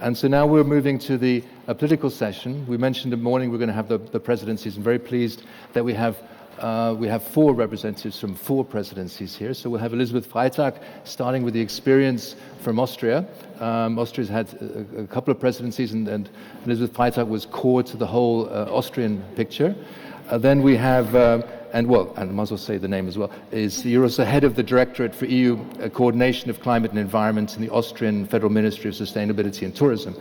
And so now we're moving to the political session. We mentioned in the morning we're going to have the presidencies. I'm very pleased that we have 4 representatives from 4 presidencies here. So we'll have Elisabeth Freytag, starting with the experience from Austria. Austria's had a couple of presidencies, and Elisabeth Freytag was core to the whole Austrian picture. Then we have, and I might as well say the name as well, you're also head of the Directorate for EU Coordination of Climate and Environment in the Austrian Federal Ministry of Sustainability and Tourism.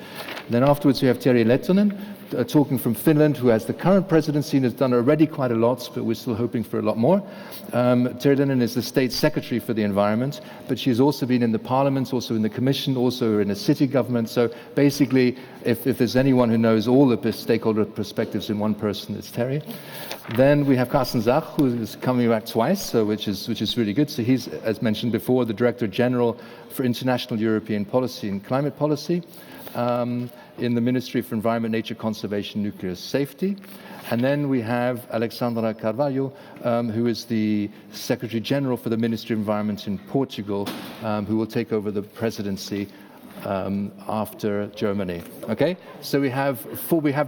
Then afterwards we have Terhi Lehtonen, talking from Finland, who has the current presidency and has done already quite a lot, but we're still hoping for a lot more. Terhi Lehtonen is the State Secretary for the Environment, but she's also been in the Parliament, also in the Commission, also in a city government. So basically, if there's anyone who knows all the stakeholder perspectives in one person, it's Terhi. Then we have Karsten Sach, who is coming back twice, which is really good. So he's, as mentioned before, the Director General for International European Policy and Climate Policy in the Ministry for Environment, Nature Conservation, Nuclear Safety. And then we have Alexandra Carvalho, who is the Secretary General for the Ministry of Environment in Portugal, who will take over the presidency after Germany. Okay, so we have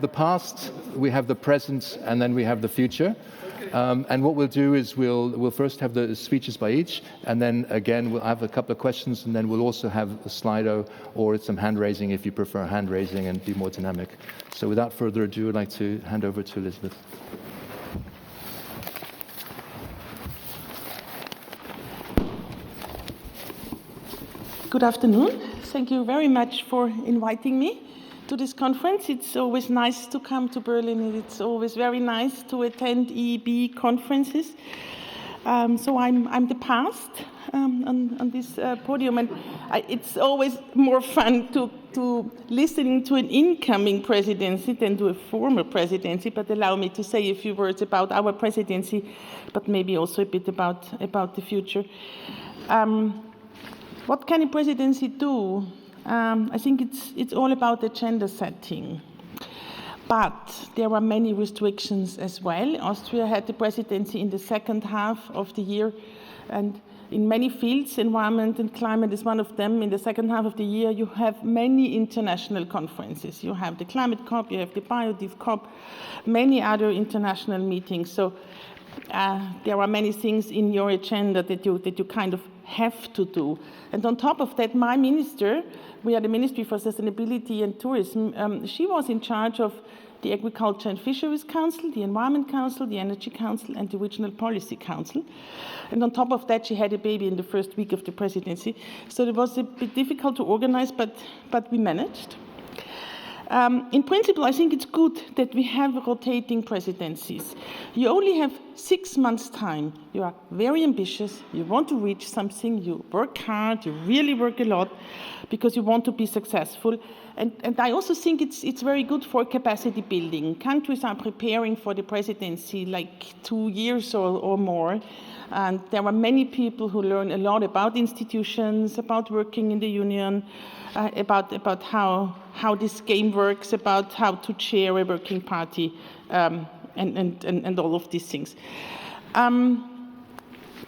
the past, we have the present, and then we have the future. And what we'll do is we'll first have the speeches by each, and then again we'll have a couple of questions, and then we'll also have a Slido or some hand raising if you prefer hand raising and be more dynamic. So without further ado, I'd like to hand over to Elisabeth. Good afternoon. Thank you very much for inviting me to this conference. It's always nice to come to Berlin, and it's always very nice to attend EEB conferences. So I'm the past on this podium, and it's always more fun to listening to an incoming presidency than to a former presidency. But allow me to say a few words about our presidency, but maybe also a bit about the future. What can a presidency do? I think it's all about agenda setting. But there are many restrictions as well. Austria had the presidency in the second half of the year, and in many fields, environment and climate is one of them. In the second half of the year, you have many international conferences. You have the Climate COP, you have the Biodiv COP, many other international meetings. So there are many things in your agenda that you kind of have to do. And on top of that, my minister, we are the Ministry for Sustainability and Tourism, she was in charge of the Agriculture and Fisheries Council, the Environment Council, the Energy Council, and the Regional Policy Council. And on top of that, she had a baby in the first week of the presidency. So it was a bit difficult to organize, but we managed. In principle, I think it's good that we have rotating presidencies. You only have 6 months' time. You are very ambitious. You want to reach something. You work hard. You really work a lot because you want to be successful. And I also think it's very good for capacity building. Countries are preparing for the presidency like 2 years or more. And there are many people who learn a lot about institutions, about working in the union, about how this game works, about how to chair a working party, and all of these things.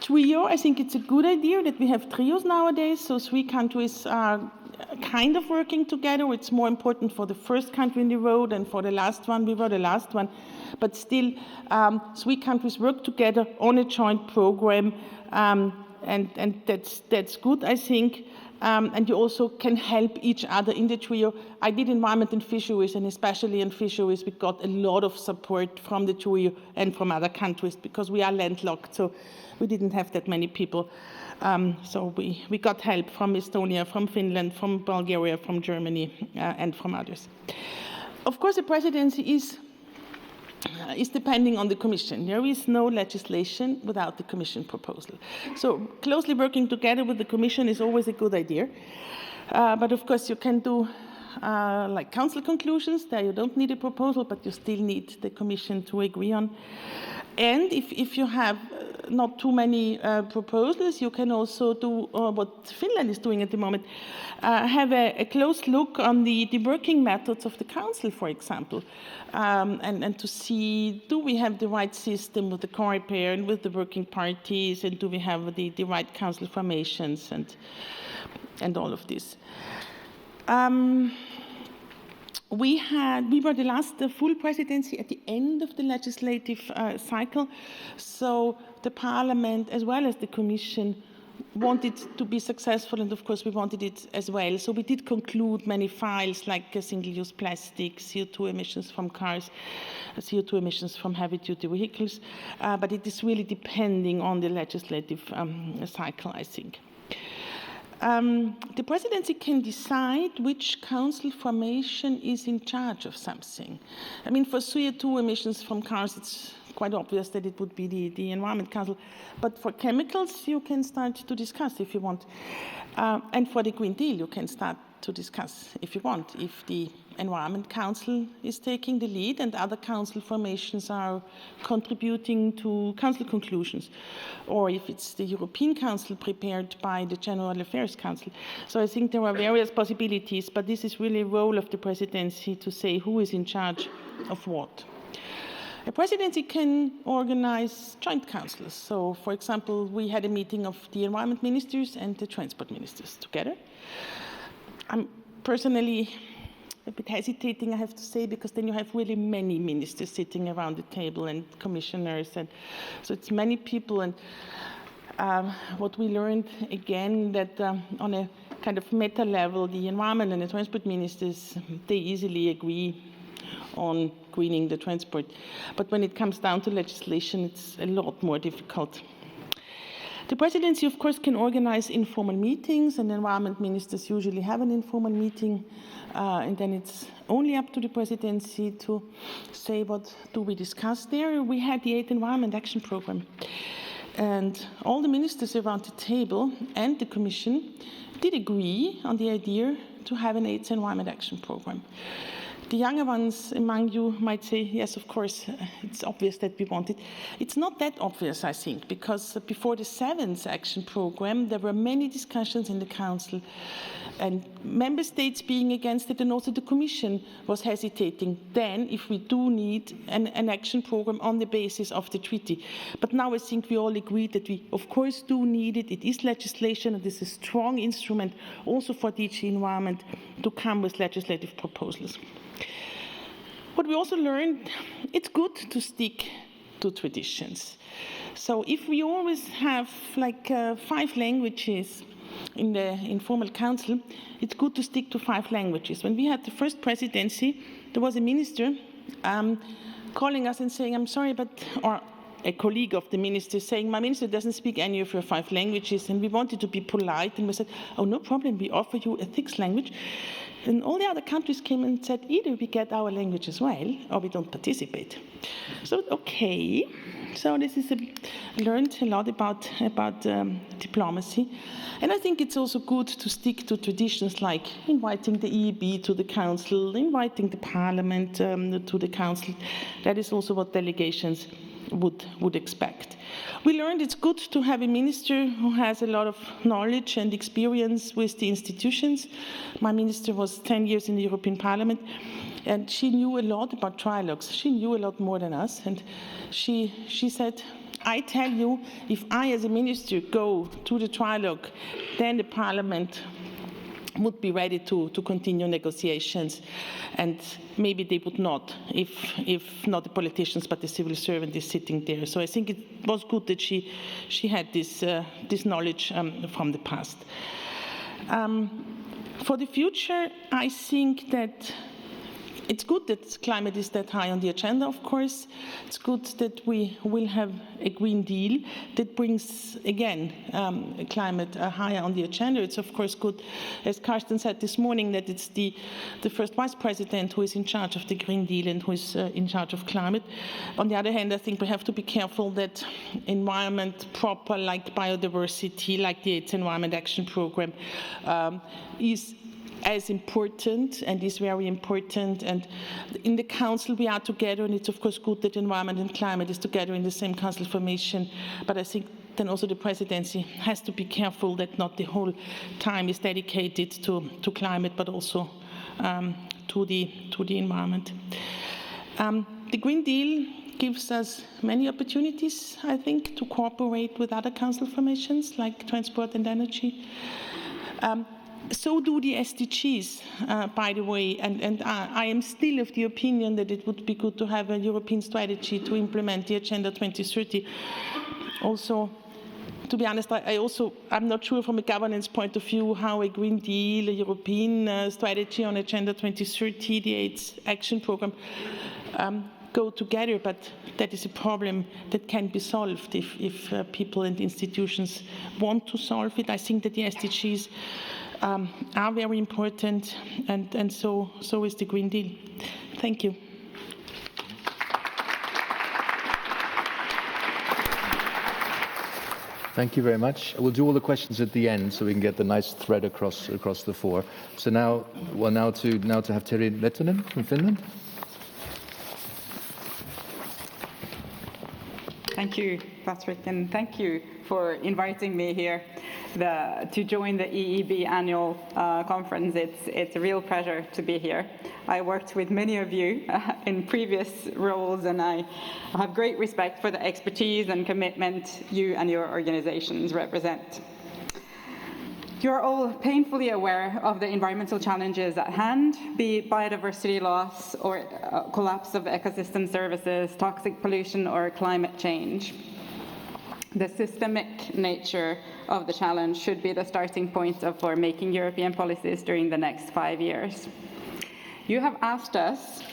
Trio, I think it's a good idea that we have trios nowadays, so 3 countries are kind of working together. It's more important for the first country in the row than for the last one. We were the last one. But still, 3 countries work together on a joint program, and that's good, I think. And you also can help each other in the trio. I did environment and fisheries, and especially in fisheries, we got a lot of support from the trio and from other countries because we are landlocked, so we didn't have that many people. So we got help from Estonia, from Finland, from Bulgaria, from Germany, and from others. Of course, the presidency is depending on the Commission. There is no legislation without the Commission proposal. So closely working together with the Commission is always a good idea. But of course you can do like Council conclusions. There you don't need a proposal, but you still need the Commission to agree on. And if you have not too many proposals, you can also do what Finland is doing at the moment, have a close look on the working methods of the Council, for example, and to see, do we have the right system with the COREPER and with the working parties, and do we have the right Council formations and all of this. we were the full presidency at the end of the legislative cycle, so the Parliament as well as the Commission wanted to be successful, and of course we wanted it as well. So we did conclude many files like single-use plastic, CO2 emissions from cars, CO2 emissions from heavy-duty vehicles, but it is really depending on the legislative cycle, I think. The presidency can decide which council formation is in charge of something. I mean, for CO2 emissions from cars, it's quite obvious that it would be the Environment Council. But for chemicals, you can start to discuss if you want. And for the Green Deal, you can start to discuss if you want. If the Environment Council is taking the lead and other council formations are contributing to council conclusions, or if it's the European Council prepared by the General Affairs Council. So I think there are various possibilities, but this is really a role of the presidency to say who is in charge of what. The presidency can organize joint councils. So, for example, we had a meeting of the environment ministers and the transport ministers together. I'm personally a bit hesitating, I have to say, because then you have really many ministers sitting around the table and commissioners, and so it's many people. And what we learned again, that on a kind of meta level, the environment and the transport ministers, they easily agree on greening the transport. But when it comes down to legislation, it's a lot more difficult. The presidency, of course, can organize informal meetings, and environment ministers usually have an informal meeting, and then it's only up to the presidency to say what do we discuss there. We had the 8th Environment Action Programme, and all the ministers around the table and the Commission did agree on the idea to have an 8th Environment Action Programme. The younger ones among you might say, yes, of course, it's obvious that we want it. It's not that obvious, I think, because before the 7th action program, there were many discussions in the Council, and member states being against it, and also the Commission was hesitating then if we do need an action program on the basis of the treaty. But now I think we all agree that we, of course, do need it. It is legislation, and it is a strong instrument also for DG Environment to come with legislative proposals. What we also learned, it's good to stick to traditions. So if we always have like 5 languages in the informal council, it's good to stick to 5 languages. When we had the first presidency, there was a minister calling us and saying, I'm sorry, but, or a colleague of the minister saying, my minister doesn't speak any of your 5 languages, and we wanted to be polite, and we said, oh, no problem, we offer you a 6th language. And all the other countries came and said, either we get our language as well, or we don't participate. So, okay. So this is learned a lot about diplomacy. And I think it's also good to stick to traditions like inviting the EEB to the Council, inviting the Parliament to the Council. That is also what delegations would expect. We learned it's good to have a minister who has a lot of knowledge and experience with the institutions. My minister was 10 years in the European Parliament, and she knew a lot about trilogues. She knew a lot more than us, and she said, I tell you, if I as a minister go to the trilogue, then the Parliament would be ready to continue negotiations, and maybe they would not if not the politicians but the civil servant is sitting there. So I think it was good that she had this knowledge from the past. For the future, I think that it's good that climate is that high on the agenda, of course. It's good that we will have a Green Deal that brings, again, climate higher on the agenda. It's, of course, good, as Karsten said this morning, that it's the first vice president who is in charge of the Green Deal and who is in charge of climate. On the other hand, I think we have to be careful that environment proper, like biodiversity, like the 8th Environment Action Programme, is as important and is very important, and in the council we are together, and it's of course good that environment and climate is together in the same council formation, but I think then also the presidency has to be careful that not the whole time is dedicated to climate but also to the environment. The Green Deal gives us many opportunities, I think, to cooperate with other council formations like transport and energy. So do the SDGs, by the way, and I am still of the opinion that it would be good to have a European strategy to implement the Agenda 2030. Also, to be honest, I'm not sure from a governance point of view how a Green Deal, a European strategy on Agenda 2030, the 8th Action Programme, go together, but that is a problem that can be solved if people and institutions want to solve it. I think that the SDGs are very important, and so is the Green Deal. Thank you. Thank you very much. We'll do all the questions at the end so we can get the nice thread across the four. So now to have Terhi Lehtonen from Finland. Thank you, Patrick, and thank you for inviting me here to join the EEB annual conference. It's a real pleasure to be here. I worked with many of you in previous roles, and I have great respect for the expertise and commitment you and your organizations represent. You're all painfully aware of the environmental challenges at hand, be it biodiversity loss or collapse of ecosystem services, toxic pollution, or climate change. The systemic nature of the challenge should be the starting point for making European policies during the next 5 years. You have asked us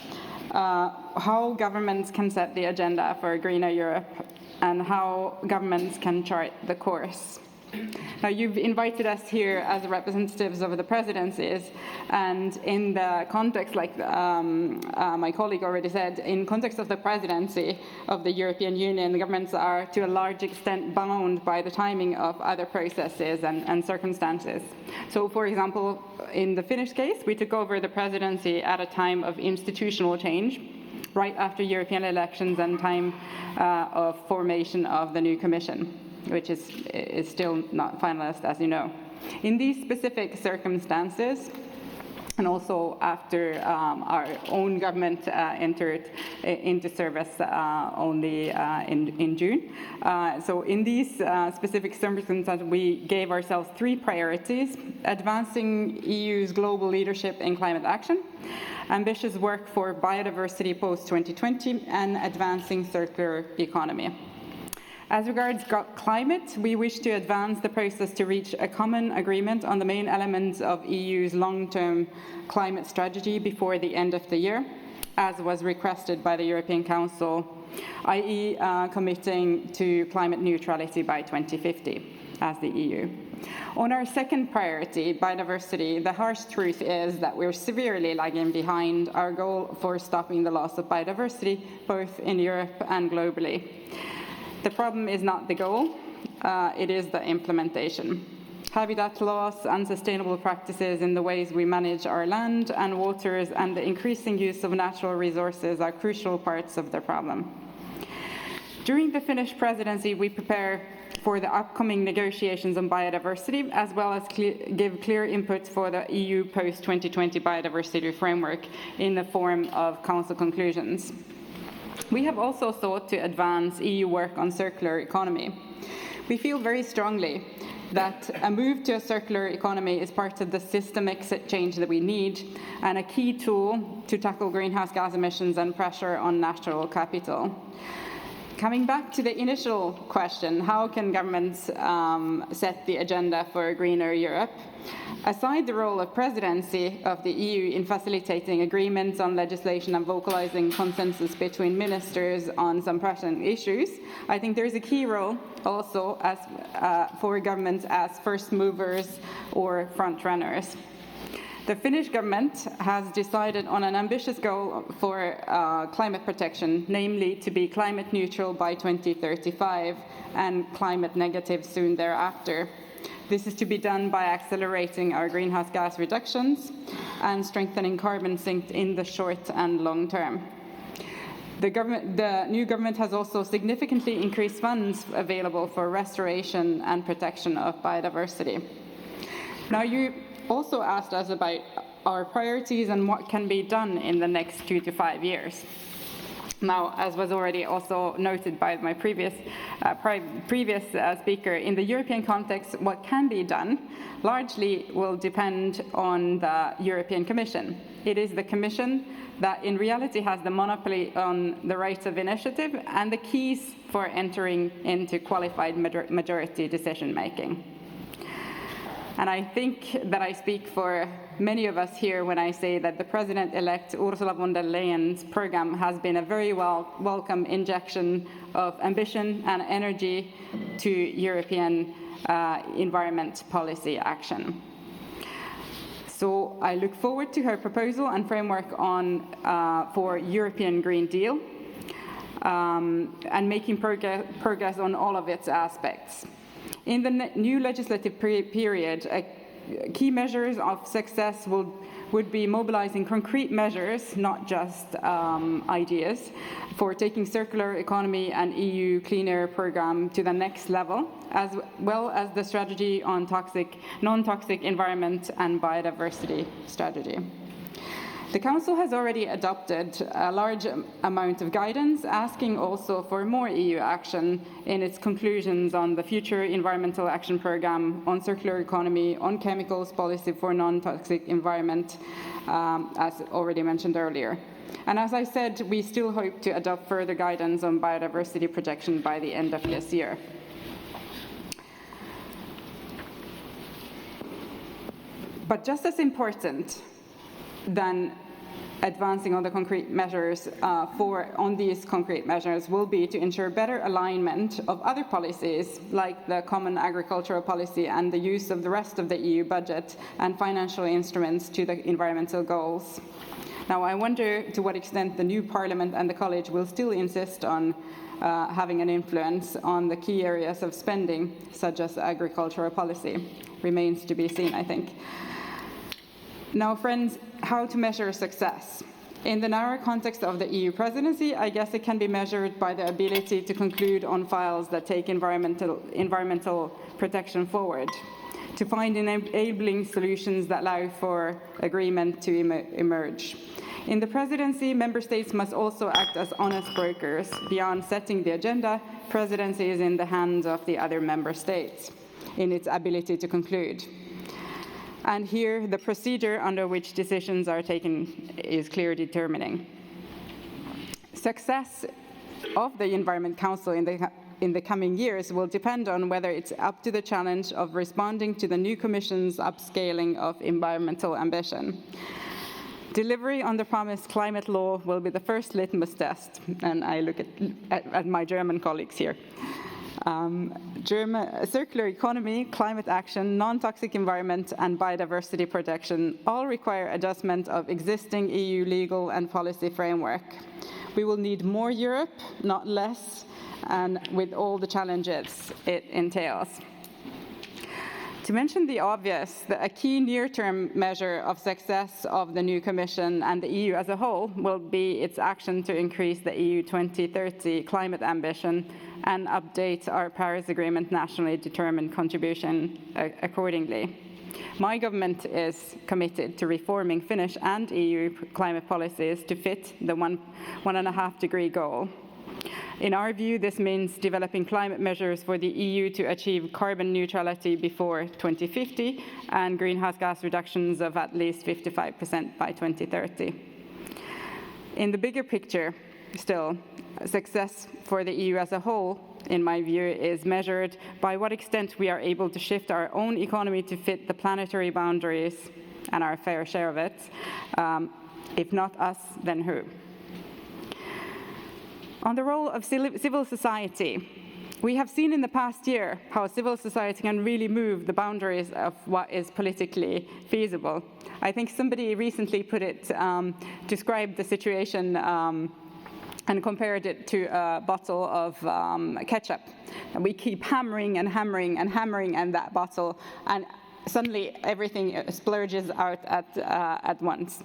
how governments can set the agenda for a greener Europe and how governments can chart the course. Now, you've invited us here as representatives of the presidencies, and in the context, like my colleague already said, in context of the presidency of the European Union, the governments are to a large extent bound by the timing of other processes and circumstances. So, for example, in the Finnish case, we took over the presidency at a time of institutional change, right after European elections and time of formation of the new Commission, which is still not finalized, as you know. In these specific circumstances, and also after our own government entered into service only in June. So in these specific circumstances, we gave ourselves 3 priorities: advancing EU's global leadership in climate action, ambitious work for biodiversity post-2020, and advancing circular economy. As regards climate, we wish to advance the process to reach a common agreement on the main elements of EU's long-term climate strategy before the end of the year, as was requested by the European Council, i.e. Committing to climate neutrality by 2050 as the EU. On our second priority, biodiversity, the harsh truth is that we're severely lagging behind our goal for stopping the loss of biodiversity, both in Europe and globally. The problem is not the goal, it is the implementation. Habitat loss, unsustainable practices in the ways we manage our land and waters, and the increasing use of natural resources are crucial parts of the problem. During the Finnish presidency, we prepare for the upcoming negotiations on biodiversity, as well as give clear input for the EU post-2020 biodiversity framework in the form of Council conclusions. We have also sought to advance EU work on circular economy. We feel very strongly that a move to a circular economy is part of the systemic change that we need and a key tool to tackle greenhouse gas emissions and pressure on natural capital. Coming back to the initial question, how can governments set the agenda for a greener Europe? Aside the role of presidency of the EU in facilitating agreements on legislation and vocalizing consensus between ministers on some pressing issues, I think there is a key role also for governments as first movers or front runners. The Finnish government has decided on an ambitious goal for climate protection, namely to be climate neutral by 2035 and climate negative soon thereafter. This is to be done by accelerating our greenhouse gas reductions and strengthening carbon sink in the short and long term. The new government has also significantly increased funds available for restoration and protection of biodiversity. Now, you also asked us about our priorities and what can be done in the next 2 to 5 years. Now, as was already also noted by my previous speaker, in the European context, what can be done largely will depend on the European Commission. It is the Commission that in reality has the monopoly on the right of initiative and the keys for entering into qualified majority decision-making. And I think that I speak for many of us here when I say that the President-elect Ursula von der Leyen's program has been a very welcome injection of ambition and energy to European environment policy action. So I look forward to her proposal and framework for European Green Deal and making progress on all of its aspects. In the new legislative period, key measures of success would be mobilizing concrete measures, not just ideas, for taking circular economy and EU Clean Air program to the next level, as well as the strategy on non-toxic environment and biodiversity strategy. The Council has already adopted a large amount of guidance, asking also for more EU action in its conclusions on the future environmental action programme, on circular economy, on chemicals policy for non-toxic environment, as already mentioned earlier. And as I said, we still hope to adopt further guidance on biodiversity protection by the end of this year. But just as important than advancing on the concrete measures on these concrete measures will be to ensure better alignment of other policies like the common agricultural policy and the use of the rest of the EU budget and financial instruments to the environmental goals. Now, I wonder to what extent the new Parliament and the College will still insist on having an influence on the key areas of spending, such as agricultural policy. Remains to be seen, I think. Now, friends, how to measure success? In the narrow context of the EU presidency, I guess it can be measured by the ability to conclude on files that take environmental protection forward, to find enabling solutions that allow for agreement to emerge. In the presidency, member states must also act as honest brokers. Beyond setting the agenda, presidency is in the hands of the other member states in its ability to conclude. And here, the procedure under which decisions are taken is clearly determining. Success of the Environment Council in the coming years will depend on whether it's up to the challenge of responding to the new Commission's upscaling of environmental ambition. Delivery on the promised climate law will be the first litmus test, and I look at my German colleagues here. Circular economy, climate action, non-toxic environment, and biodiversity protection all require adjustment of existing EU legal and policy framework. We will need more Europe, not less, and with all the challenges it entails. To mention the obvious, a key near-term measure of success of the new Commission and the EU as a whole will be its action to increase the EU 2030 climate ambition and update our Paris Agreement nationally determined contribution accordingly. My government is committed to reforming Finnish and EU climate policies to fit the 1.5 degree goal. In our view, this means developing climate measures for the EU to achieve carbon neutrality before 2050 and greenhouse gas reductions of at least 55% by 2030. In the bigger picture, still, success for the EU as a whole, in my view, is measured by what extent we are able to shift our own economy to fit the planetary boundaries and our fair share of it. If not us, then who? On the role of civil society, we have seen in the past year how civil society can really move the boundaries of what is politically feasible. I think somebody recently described the situation and compared it to a bottle of ketchup. And we keep hammering and hammering and hammering at that bottle, and suddenly everything splurges out at once.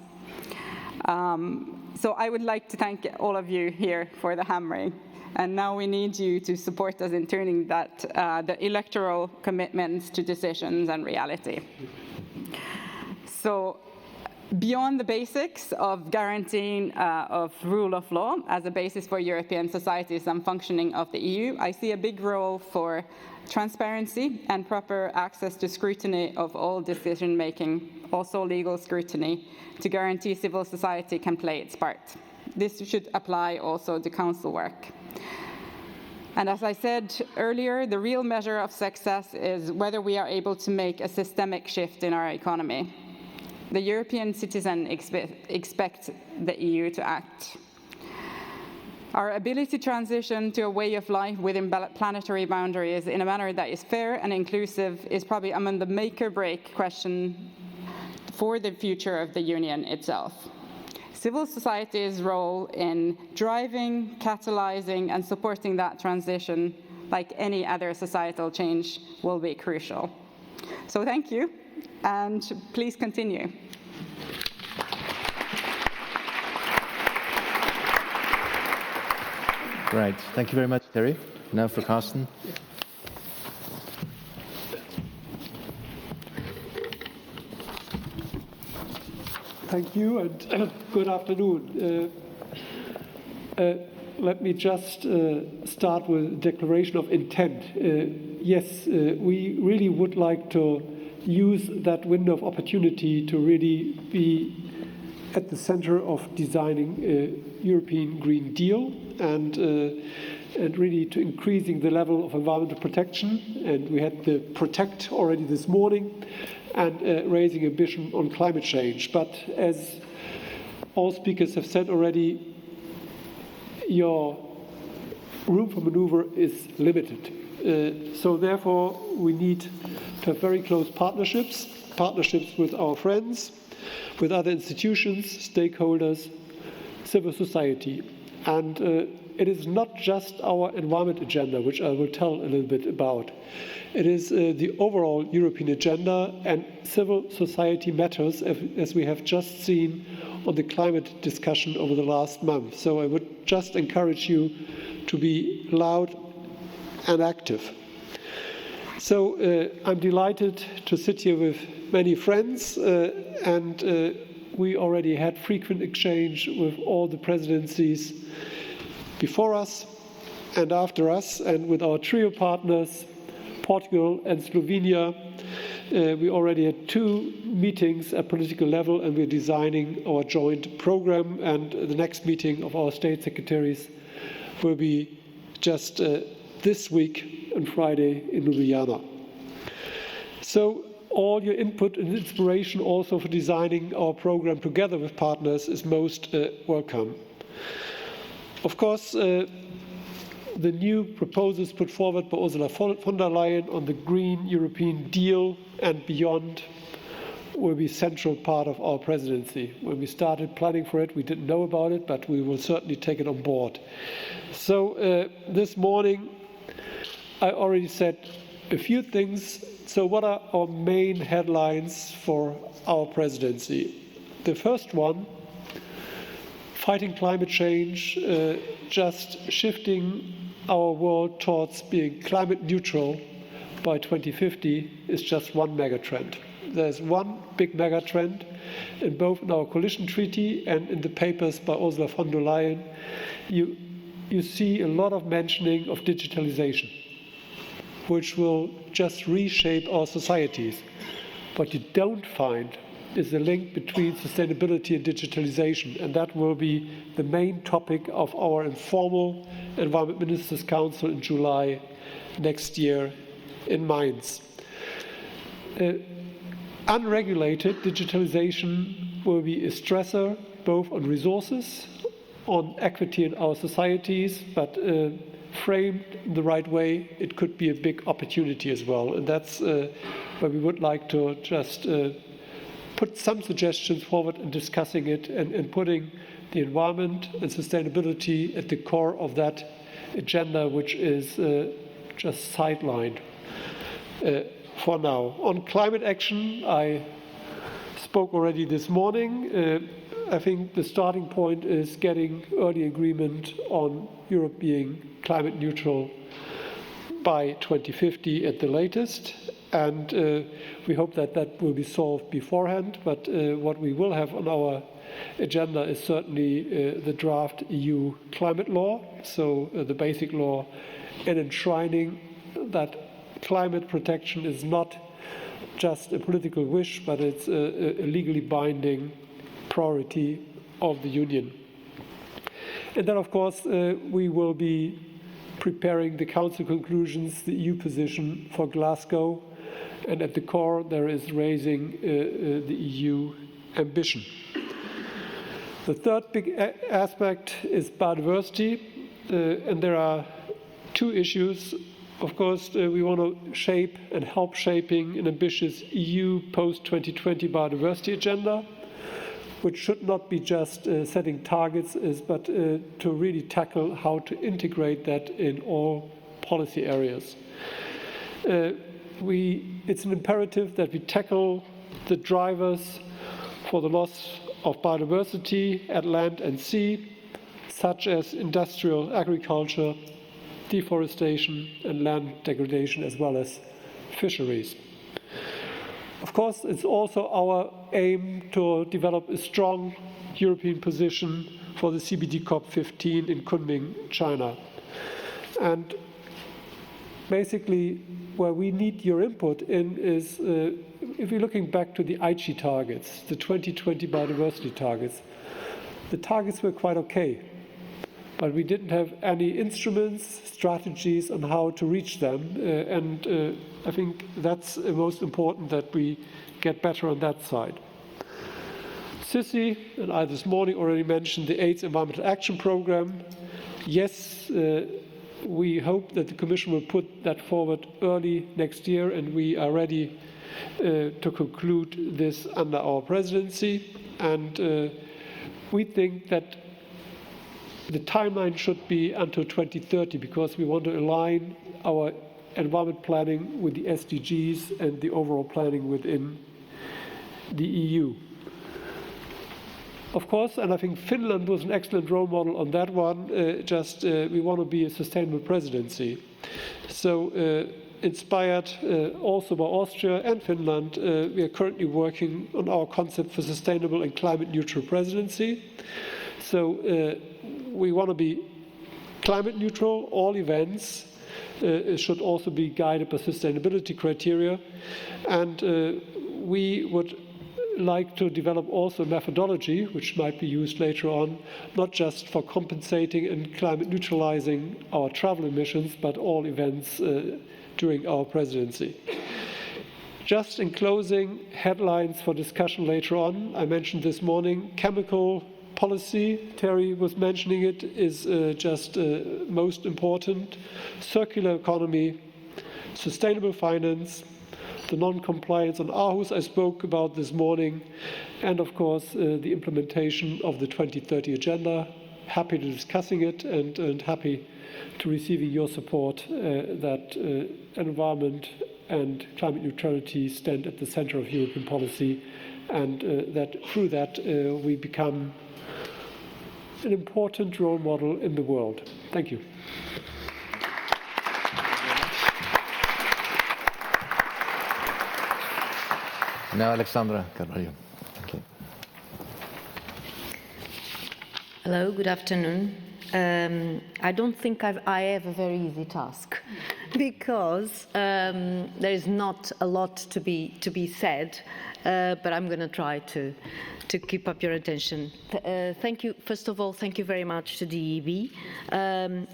So I would like to thank all of you here for the hammering. And now we need you to support us in turning the electoral commitments to decisions and reality. So Beyond the basics of guaranteeing of rule of law as a basis for European societies and functioning of the EU, I see a big role for transparency and proper access to scrutiny of all decision-making, also legal scrutiny, to guarantee civil society can play its part. This should apply also to council work. And as I said earlier, the real measure of success is whether we are able to make a systemic shift in our economy. The European citizen expect the EU to act. Our ability to transition to a way of life within planetary boundaries in a manner that is fair and inclusive is probably among the make-or-break question for the future of the Union itself. Civil society's role in driving, catalyzing, and supporting that transition, like any other societal change, will be crucial. So thank you. And please continue. Right. Thank you very much, Terhi. Now for Karsten. Thank you, and good afternoon. Let me just start with a declaration of intent. Yes, we really would like to use that window of opportunity to really be at the center of designing a European Green Deal and really to increasing the level of environmental protection. And we had the Protect already this morning, and raising ambition on climate change. But as all speakers have said already, your room for maneuver is limited. So therefore, we need to have very close partnerships with our friends, with other institutions, stakeholders, civil society. And it is not just our environment agenda, which I will tell a little bit about. It is the overall European agenda, and civil society matters, as we have just seen on the climate discussion over the last month. So I would just encourage you to be loud and active. So I'm delighted to sit here with many friends, and we already had frequent exchange with all the presidencies before us and after us, and with our trio partners, Portugal and Slovenia. We already had 2 meetings at political level, and we're designing our joint program, and the next meeting of our state secretaries will be just this week on Friday in Ljubljana. So all your input and inspiration also for designing our program together with partners is most welcome. Of course, the new proposals put forward by Ursula von der Leyen on the Green European Deal and beyond will be a central part of our presidency. When we started planning for it, we didn't know about it, but we will certainly take it on board. So this morning, I already said a few things. So what are our main headlines for our presidency? The first one, fighting climate change, just shifting our world towards being climate neutral by 2050 is just one megatrend. There's one big megatrend, in both in our coalition treaty and in the papers by Ursula von der Leyen. You see a lot of mentioning of digitalization, which will just reshape our societies. What you don't find is the link between sustainability and digitalization, and that will be the main topic of our informal Environment Ministers' Council in July next year in Mainz. Unregulated digitalization will be a stressor both on resources, on equity in our societies, but framed in the right way, it could be a big opportunity as well. And that's where we would like to just put some suggestions forward in discussing it and putting the environment and sustainability at the core of that agenda, which is just sidelined for now. On climate action, I spoke already this morning. I think the starting point is getting early agreement on Europe being climate neutral by 2050 at the latest. And we hope that that will be solved beforehand. But what we will have on our agenda is certainly the draft EU climate law, so the basic law, and enshrining that climate protection is not just a political wish, but it's a legally binding priority of the Union. And then, of course, we will be preparing the Council conclusions, the EU position for Glasgow, and at the core there is raising the EU ambition. The third big aspect is biodiversity, and there are two issues. Of course, we want to shape and help shaping an ambitious EU post-2020 biodiversity agenda, which should not be just setting targets, but to really tackle how to integrate that in all policy areas. It's an imperative that we tackle the drivers for the loss of biodiversity at land and sea, such as industrial agriculture, deforestation and land degradation, as well as fisheries. Of course, it's also our aim to develop a strong European position for the CBD COP15 in Kunming, China. And basically, where we need your input in is, if you're looking back to the Aichi targets, the 2020 biodiversity targets, the targets were quite okay, but we didn't have any instruments, strategies on how to reach them, and I think that's most important, that we get better on that side. Sissy and I this morning already mentioned the AIDS Environmental Action Programme. Yes, we hope that the Commission will put that forward early next year, and we are ready to conclude this under our presidency. And we think that the timeline should be until 2030, because we want to align our environment planning with the SDGs and the overall planning within the EU. Of course, and I think Finland was an excellent role model on that one, we want to be a sustainable presidency. So inspired also by Austria and Finland, we are currently working on our concept for sustainable and climate neutral presidency. So we want to be climate neutral. All events should also be guided by sustainability criteria. And we would like to develop also a methodology, which might be used later on, not just for compensating and climate neutralizing our travel emissions, but all events during our presidency. Just in closing, headlines for discussion later on. I mentioned this morning, chemical policy, Terhi was mentioning it, is most important. Circular economy, sustainable finance, the non-compliance on Aarhus I spoke about this morning, and of course the implementation of the 2030 agenda. Happy to discussing it and happy to receiving your support that environment and climate neutrality stand at the center of European policy, and that through that we become an important role model in the world. Thank you. Now, Alexandra Carvalho. Thank you. Hello, good afternoon. I don't think I have a very easy task, because there is not a lot to be said, but I'm going to try to keep up your attention. Thank you. First of all, thank you very much to the EEB.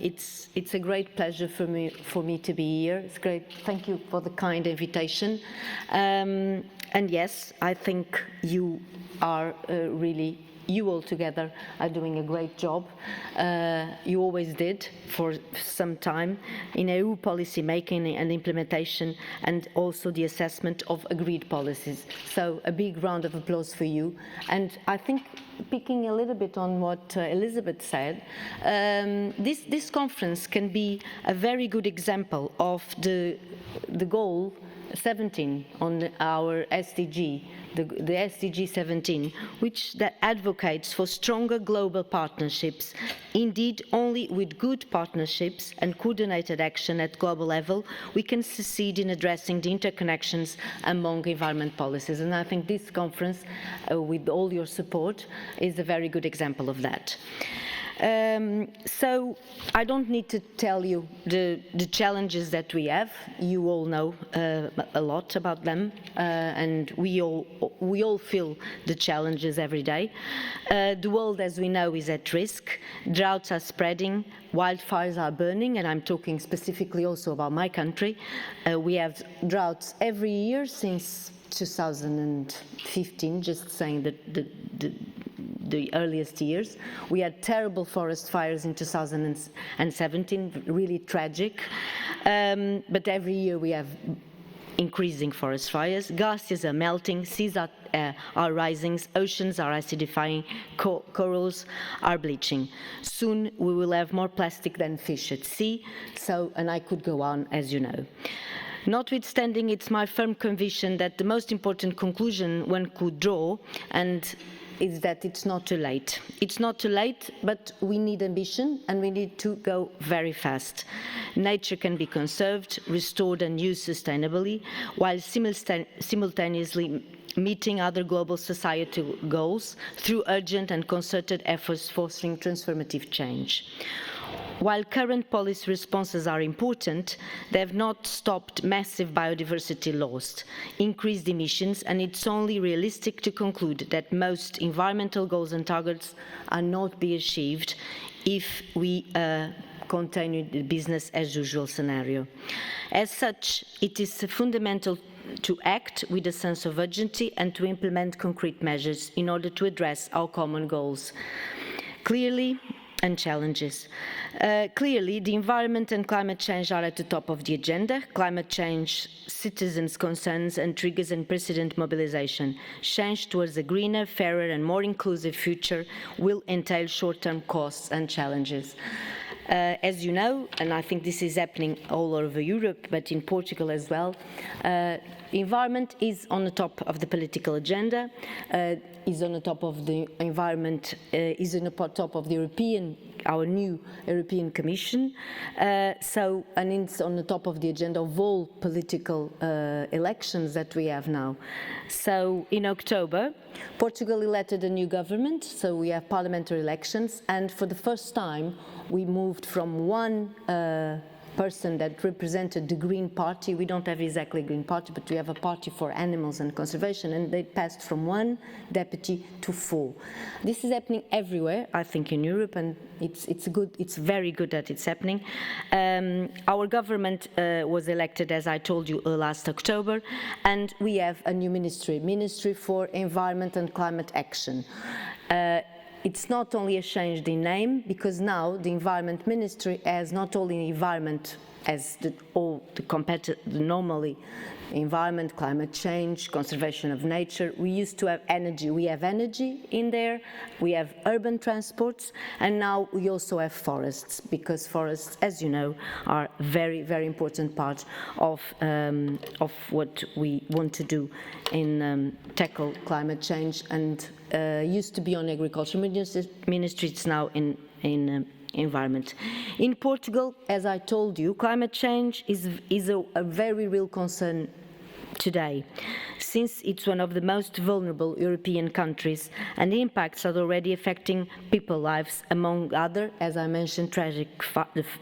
It's a great pleasure for me to be here. It's great. Thank you for the kind invitation. And yes, I think you are you all together are doing a great job. You always did for some time in EU policy making and implementation, and also the assessment of agreed policies. So a big round of applause for you. And I think, picking a little bit on what Elisabeth said, this conference can be a very good example of the goal 17 on our SDG, the SDG 17, that advocates for stronger global partnerships. Indeed, only with good partnerships and coordinated action at global level, we can succeed in addressing the interconnections among environment policies. And I think this conference, with all your support, is a very good example of that. So I don't need to tell you the challenges that we have. You all know a lot about them, and we all feel the challenges every day. The world, as we know, is at risk. Droughts are spreading, wildfires are burning, and I'm talking specifically also about my country. We have droughts every year since 2015, just saying that the earliest years. We had terrible forest fires in 2017, really tragic. But every year we have increasing forest fires. Glaciers are melting, seas are rising, oceans are acidifying, corals are bleaching. Soon we will have more plastic than fish at sea, and I could go on, as you know. Notwithstanding, it's my firm conviction that the most important conclusion one could draw is that it's not too late. It's not too late, but we need ambition and we need to go very fast. Nature can be conserved, restored and used sustainably, while simultaneously meeting other global societal goals through urgent and concerted efforts fostering transformative change. While current policy responses are important, they have not stopped massive biodiversity loss, increased emissions, and it's only realistic to conclude that most environmental goals and targets are not be achieved if we continue the business as usual scenario. As such, it is fundamental to act with a sense of urgency and to implement concrete measures in order to address our common goals. Clearly, and challenges. Clearly, the environment and climate change are at the top of the agenda. Climate change, citizens' concerns and triggers unprecedented mobilization. Change towards a greener, fairer and more inclusive future will entail short-term costs and challenges. As you know, and I think this is happening all over Europe, but in Portugal as well, environment is on the top of the political agenda, is on the top of the environment, is on the top of the our new European Commission, and it's on the top of the agenda of all political elections that we have now. So in October, Portugal elected a new government, so we have parliamentary elections, and for the first time we moved from one person that represented the Green Party. We don't have exactly a Green Party, but we have a party for animals and conservation, and they passed from 1 deputy to 4. This is happening everywhere, I think, in Europe, and it's very good that it's happening. Our government was elected, as I told you, last October, and we have a new Ministry for Environment and Climate Action. It's not only a change in name, because now the Environment Ministry has not only environment as normally environment, climate change, conservation of nature. We used to have energy. We have energy in there. We have urban transports, and now we also have forests, because forests, as you know, are a very, very important part of what we want to do in tackle climate change. And used to be on agriculture ministry, it's now in environment. In Portugal, as I told you, climate change is a very real concern today, since it's one of the most vulnerable European countries, and the impacts are already affecting people's lives, among other, as I mentioned, tragic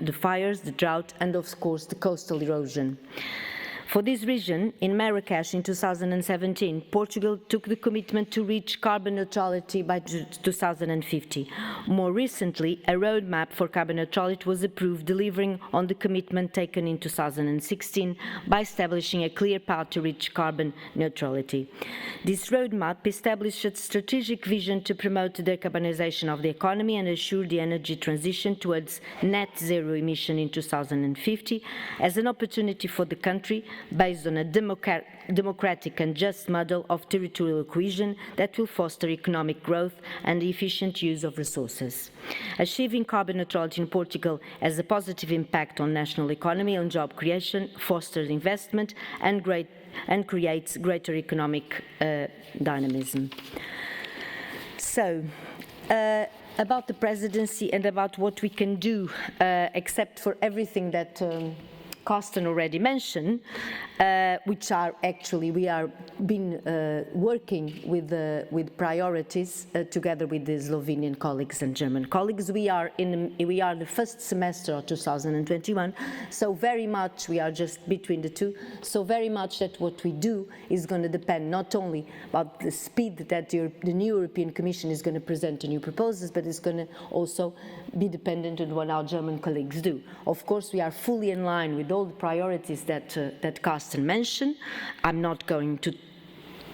the fires, the drought, and of course the coastal erosion. For this reason, in Marrakesh in 2017, Portugal took the commitment to reach carbon neutrality by 2050. More recently, a roadmap for carbon neutrality was approved, delivering on the commitment taken in 2016 by establishing a clear path to reach carbon neutrality. This roadmap established a strategic vision to promote the decarbonization of the economy and assure the energy transition towards net zero emission in 2050 as an opportunity for the country based on a democratic and just model of territorial cohesion that will foster economic growth and the efficient use of resources. Achieving carbon neutrality in Portugal has a positive impact on national economy and job creation, fosters investment and creates greater economic dynamism. So, about the presidency and about what we can do, except for everything that Karsten already mentioned, which are actually, we are been working with priorities together with the Slovenian colleagues and German colleagues. We are the first semester of 2021, so very much we are just between the two. So very much that what we do is going to depend not only about the speed that the new European Commission is going to present the new proposals, but it's going to also be dependent on what our German colleagues do. Of course, we are fully in line with all the priorities that Karsten mentioned. I'm not going to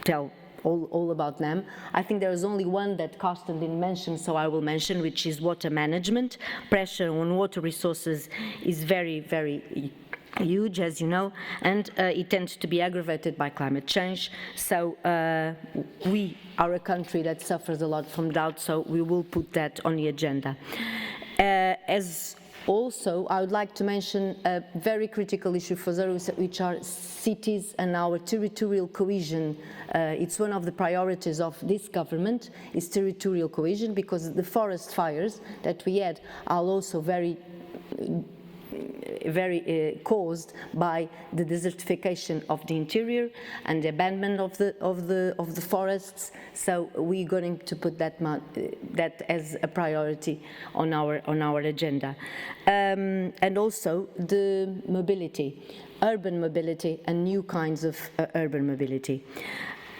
tell all about them. I think there is only one that Karsten didn't mention, so I will mention, which is water management. Pressure on water resources is very, very huge, as you know, and it tends to be aggravated by climate change. So we are a country that suffers a lot from drought, so we will put that on the agenda. Also, I would like to mention a very critical issue for those which are cities and our territorial cohesion. It's one of the priorities of this government, is territorial cohesion, because the forest fires that we had are also very caused by the desertification of the interior and the abandonment of the forests. So we're going to put that as a priority on our agenda, and also the mobility, urban mobility, and new kinds of urban mobility.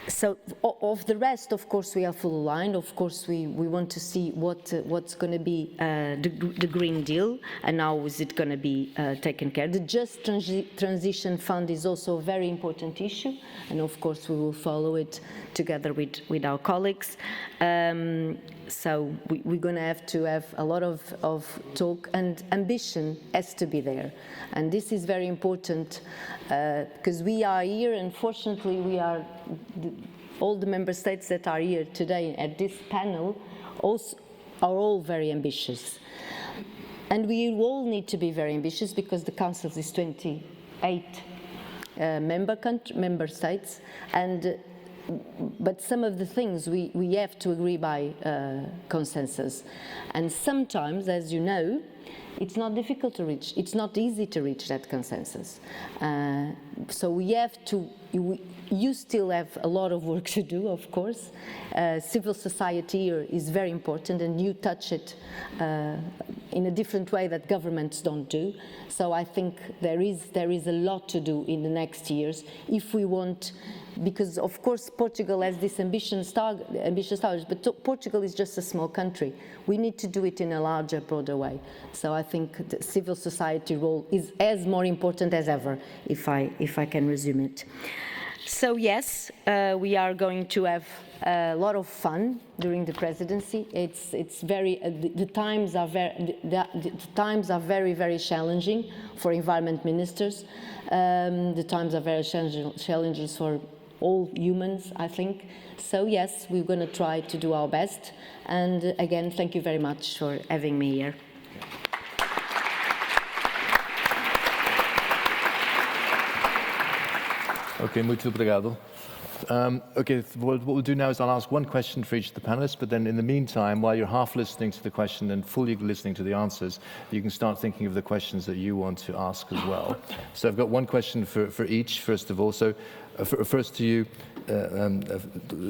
So of the rest, of course, we are full aligned. Of course, we want to see what's going to be the Green Deal and how is it going to be taken care. The Just Transition Fund is also a very important issue, and of course, we will follow it together with our colleagues. So we're going to have a lot of talk, and ambition has to be there. And this is very important because we are here, and fortunately we are, all the member states that are here today at this panel also are all very ambitious. And we all need to be very ambitious because the Council is 28 member states, and but some of the things we have to agree by consensus. And sometimes, as you know, it's not difficult to reach, it's not easy to reach that consensus. So we have to, you still have a lot of work to do, of course. Civil society here is very important, and you touch it in a different way that governments don't do. So I think there is a lot to do in the next years if we want, because of course Portugal has this ambitious targets, but Portugal is just a small country. We need to do it in a larger, broader way. So I think the civil society role is as more important as ever, if I can resume it. So yes, we are going to have a lot of fun during the presidency. It's very the times are very, very challenging for environment ministers. The times are very challenging for all humans, I think. So yes, we're going to try to do our best. And again, thank you very much for having me here. Okay, muito obrigado. Okay, what we'll do now is I'll ask one question for each of the panelists, but then in the meantime, while you're half listening to the question and fully listening to the answers, you can start thinking of the questions that you want to ask as well. So I've got one question for each, first of all. So first to you,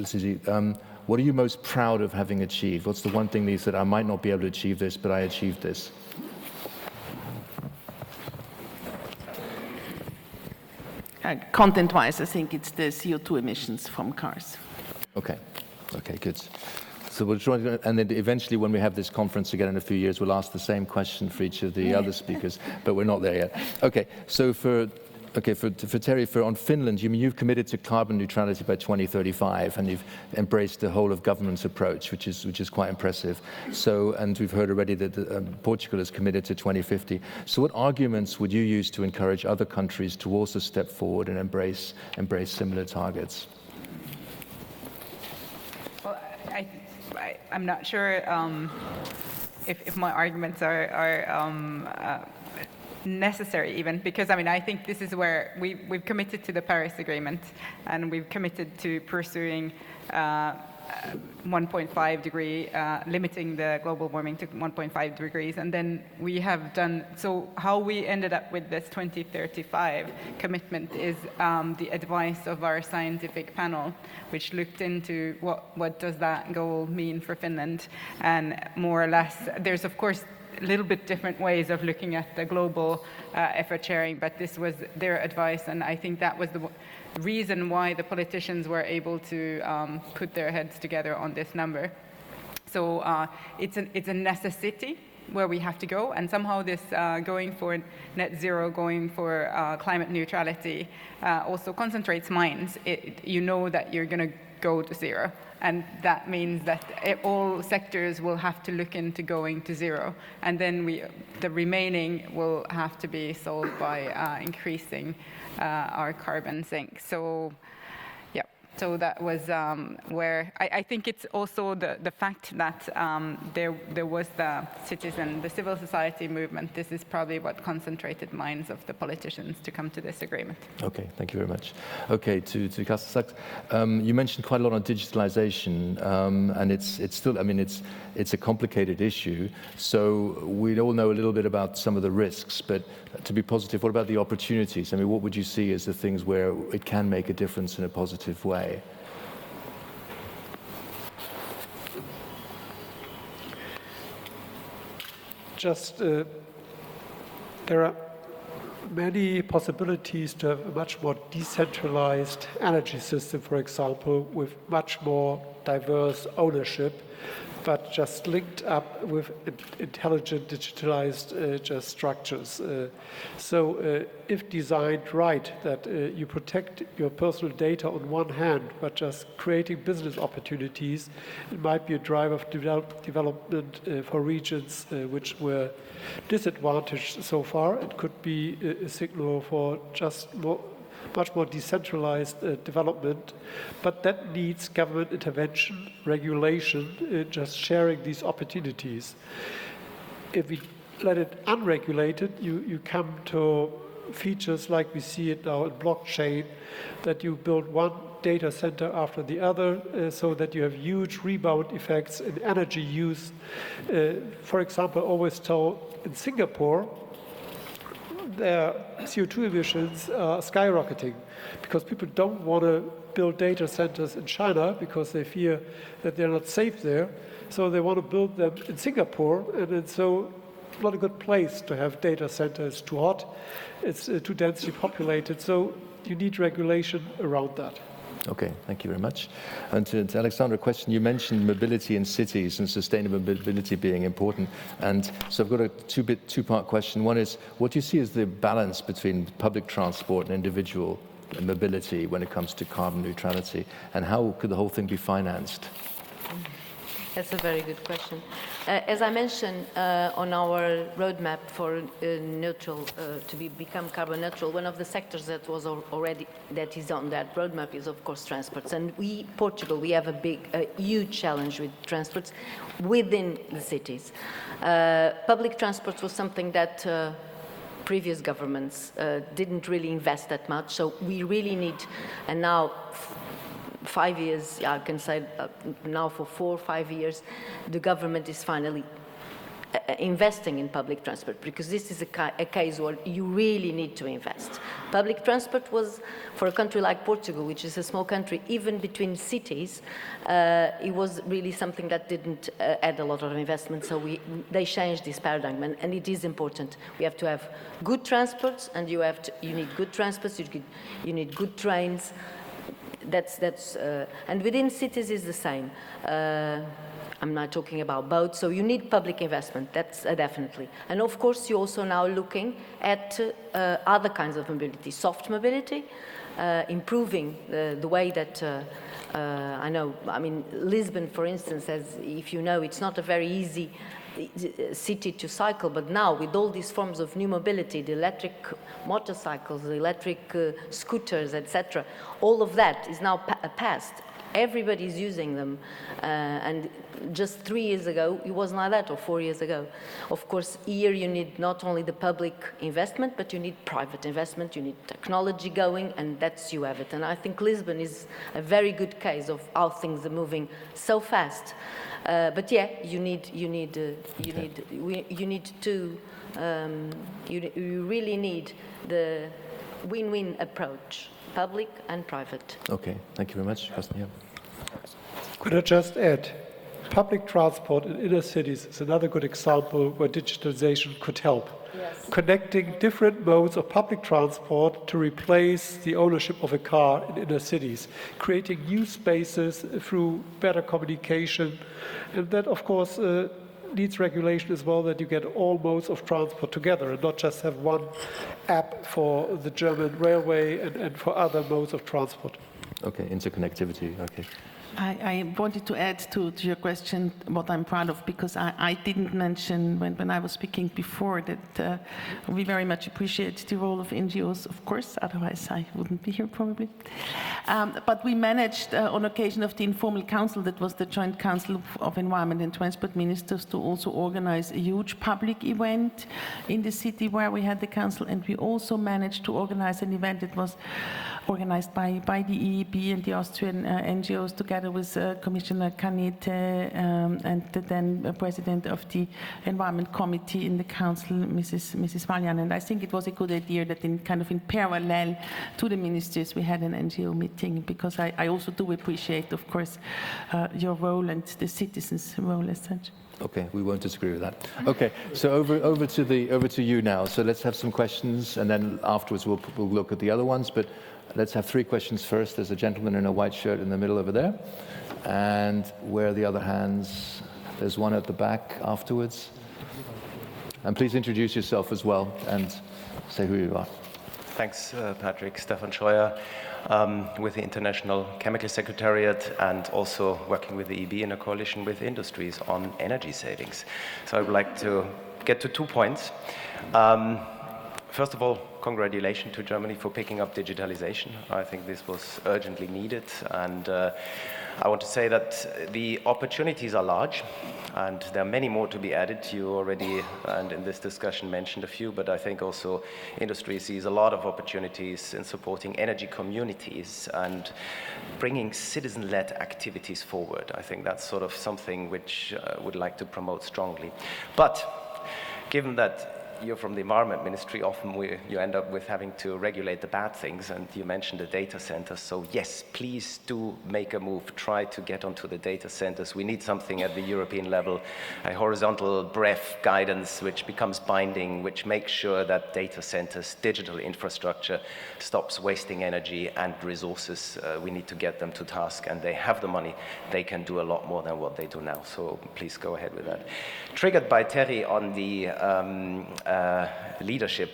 Susie, what are you most proud of having achieved? What's the one thing that you said, I might not be able to achieve this, but I achieved this? Content-wise, I think it's the CO2 emissions from cars. Okay, good. So we'll try, and then eventually when we have this conference again in a few years, we'll ask the same question for each of the other speakers, but we're not there yet. Okay, so for Okay, for Terhi, on Finland, you've committed to carbon neutrality by 2035, and you've embraced the whole of government's approach, which is quite impressive. So, and we've heard already that Portugal is committed to 2050. So, what arguments would you use to encourage other countries to also step forward and embrace similar targets? Well, I'm not sure if my arguments are necessary even, because I think this is where we've committed to the Paris Agreement, and we've committed to pursuing 1.5 degree, limiting the global warming to 1.5 degrees, and then we have done, so how we ended up with this 2035 commitment is the advice of our scientific panel, which looked into what does that goal mean for Finland, and more or less, there's of course a little bit different ways of looking at the global effort sharing, but this was their advice, and I think that was the reason why the politicians were able to put their heads together on this number. So it's a necessity where we have to go, and somehow this going for net zero, going for climate neutrality also concentrates minds. You know that you're going to go to zero. And that means that all sectors will have to look into going to zero. And then the remaining will have to be solved by increasing our carbon sink. So, yeah, so that was where I think it's also the fact that there was the civil society movement. This is probably what concentrated minds of the politicians to come to this agreement. Okay, thank you very much. Okay, to Karsten, Sach, you mentioned quite a lot on digitalization, and it's still, it's a complicated issue. So we all know a little bit about some of the risks, but to be positive, what about the opportunities? What would you see as the things where it can make a difference in a positive way? There are many possibilities to have a much more decentralized energy system, for example, with much more diverse ownership, but just linked up with intelligent, digitalized just structures. So if designed right, that you protect your personal data on one hand, but just creating business opportunities, it might be a driver of development for regions which were disadvantaged so far. It could be a signal for just much more decentralized development, but that needs government intervention, regulation, just sharing these opportunities. If we let it unregulated, you come to features like we see it now in blockchain, that you build one data center after the other, so that you have huge rebound effects in energy use. For example, always told in Singapore, their CO2 emissions are skyrocketing because people don't want to build data centers in China because they fear that they're not safe there. So they want to build them in Singapore, and it's so not a good place to have data centers. It's too hot, it's too densely populated. So you need regulation around that. Okay, thank you very much. And to Alexandra, a question. You mentioned mobility in cities and sustainable mobility being important. And so I've got a two-part question. One is, what do you see as the balance between public transport and individual mobility when it comes to carbon neutrality? And how could the whole thing be financed? That's a very good question. As I mentioned on our roadmap for become carbon neutral, one of the sectors that is on that roadmap is of course transports. And Portugal, we have a huge challenge with transports within the cities. Public transport was something that previous governments didn't really invest that much. So we really need, and now 5 years, I can say now for 4 or 5 years, the government is finally investing in public transport, because this is a case where you really need to invest. Public transport was, for a country like Portugal, which is a small country, even between cities, it was really something that didn't add a lot of investment, so they changed this paradigm, and it is important. We have to have good transports, and you need good transports, you need good trains. And within cities is the same. I'm not talking about boats. So you need public investment, that's definitely. And of course, you're also now looking at other kinds of mobility, soft mobility, improving the way that Lisbon, for instance, if you know, it's not a very easy city to cycle, but now with all these forms of new mobility, the electric motorcycles, the electric scooters, etc., all of that is now past. Everybody's using them, and just 3 years ago it wasn't like that, or 4 years ago. Of course, here you need not only the public investment, but you need private investment, you need technology going, and that's you have it. And I think Lisbon is a very good case of how things are moving so fast. But yeah, you really need the win-win approach, public and private. Okay, thank you very much, Karsten. Yeah. Could I just add, public transport in inner cities is another good example where digitalization could help. Yes. Connecting different modes of public transport to replace the ownership of a car in inner cities, creating new spaces through better communication, and that, of course, needs regulation as well, that you get all modes of transport together and not just have one app for the German railway and for other modes of transport. Okay, interconnectivity, okay. I wanted to add to your question what I'm proud of, because I didn't mention when I was speaking before that we very much appreciate the role of NGOs, of course, otherwise I wouldn't be here probably. But we managed on occasion of the informal council, that was the Joint Council of Environment and Transport Ministers, to also organize a huge public event in the city where we had the council, and we also managed to organize an event that was organized by the EEB and the Austrian NGOs together with Commissioner Canete and the then President of the Environment Committee in the Council, Mrs. Valjan. And I think it was a good idea that in parallel to the ministers we had an NGO meeting, because I also do appreciate, of course, your role and the citizens' role as such. Okay, we won't disagree with that. Okay, so over to you now. So let's have some questions, and then afterwards we'll look at the other ones. But let's have 3 questions first. There's a gentleman in a white shirt in the middle over there, and where are the other hands? There's one at the back afterwards. And please introduce yourself as well and say who you are. Thanks, Patrick. Stefan Scheuer, with the International Chemical Secretariat, and also working with the EB in a coalition with industries on energy savings. So I would like to get to 2 points. First of all, congratulations to Germany for picking up digitalization. I think this was urgently needed, and I want to say that the opportunities are large, and there are many more to be added. You already, and in this discussion, mentioned a few, but I think also industry sees a lot of opportunities in supporting energy communities and bringing citizen-led activities forward. I think that's sort of something which I would like to promote strongly. But given that you're from the Environment Ministry, often you end up with having to regulate the bad things, and you mentioned the data centers. So yes, please do make a move, try to get onto the data centers. We need something at the European level, a horizontal BREF guidance which becomes binding, which makes sure that data centers, digital infrastructure, stops wasting energy and resources. We need to get them to task, and they have the money. They can do a lot more than what they do now. So please go ahead with that. Triggered by Terhi on the leadership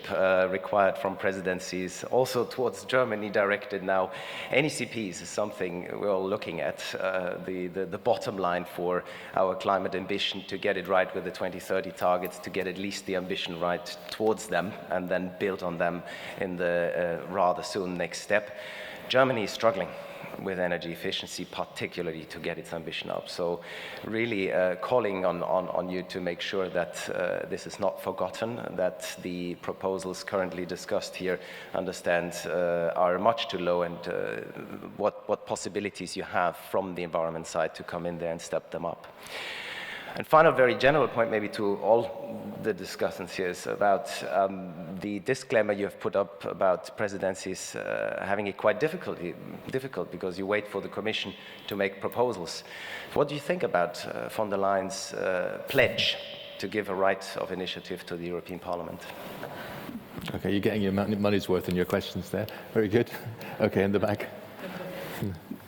required from presidencies, also towards Germany directed now. NECPs is something we're all looking at, the bottom line for our climate ambition, to get it right with the 2030 targets, to get at least the ambition right towards them, and then build on them in the rather soon next step. Germany is struggling with energy efficiency, particularly to get its ambition up. So really calling on you to make sure that this is not forgotten, that the proposals currently discussed here are much too low, and what possibilities you have from the environment side to come in there and step them up. And final, very general point maybe to all the discussants here is about the disclaimer you have put up about presidencies having it quite difficult because you wait for the Commission to make proposals. What do you think about von der Leyen's pledge to give a right of initiative to the European Parliament? Okay, you're getting your money's worth in your questions there. Very good. Okay, in the back.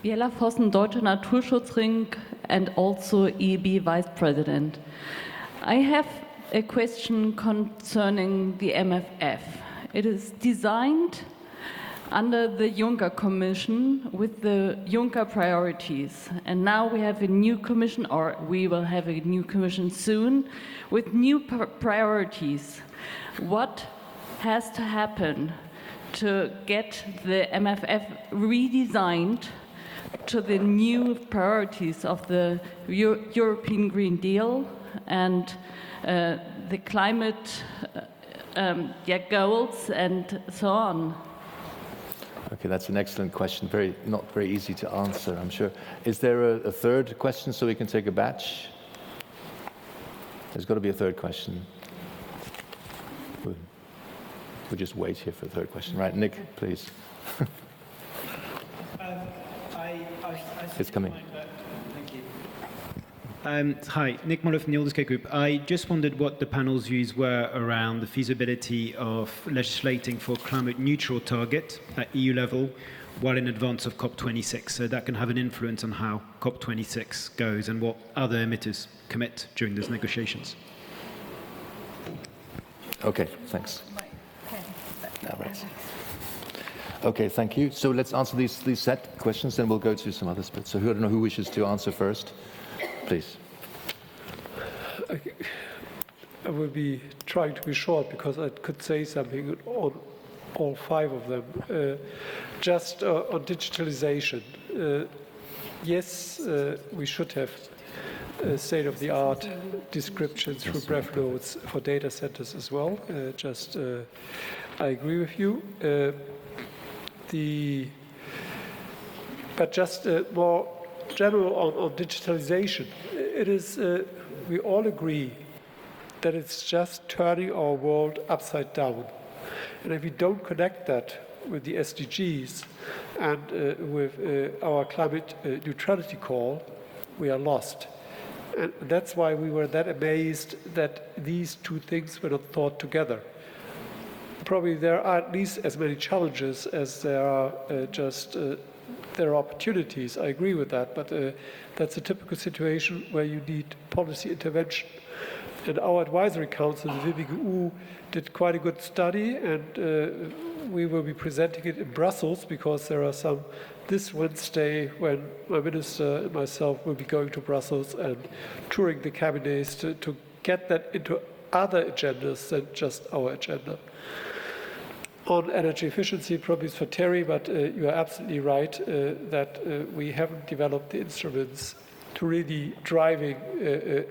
Jella Vossen, Deutscher Naturschutzring. and also EIB Vice President. I have a question concerning the MFF. It is designed under the Juncker Commission with the Juncker priorities. And now we have a new commission, or we will have a new commission soon, with new priorities. What has to happen to get the MFF redesigned to the new priorities of the European Green Deal and the climate goals and so on? Okay, that's an excellent question. Not very easy to answer, I'm sure. Is there a third question so we can take a batch? There's got to be a third question. We'll just wait here for the third question. Right, Nick, please. It's coming. Thank you. Hi, Nick Muller from the Aldersgate Group. I just wondered what the panel's views were around the feasibility of legislating for climate neutral target at EU level while in advance of COP26. So that can have an influence on how COP26 goes and what other emitters commit during those negotiations. Okay, thanks. Right. Okay, thank you. So let's answer these set questions, then we'll go to some others. But so I don't know who wishes to answer first. Please. I will be trying to be short because I could say something on all five of them. Just on digitalization. Yes, we should have state-of-the-art descriptions through breath notes for data centers as well. I agree with you. But just more general on digitalization, it is, we all agree that it's just turning our world upside down. And if we don't connect that with the SDGs and with our climate neutrality call, we are lost. And that's why we were that amazed that these two things were not thought together. Probably there are at least as many challenges as there are there are opportunities. I agree with that, but that's a typical situation where you need policy intervention. And our advisory council, the WBGU, did quite a good study, and we will be presenting it in Brussels because there are some this Wednesday when my minister and myself will be going to Brussels and touring the cabinets to get that into other agendas than just our agenda. On energy efficiency, probably it's for Terhi, but you are absolutely right that we haven't developed the instruments to really driving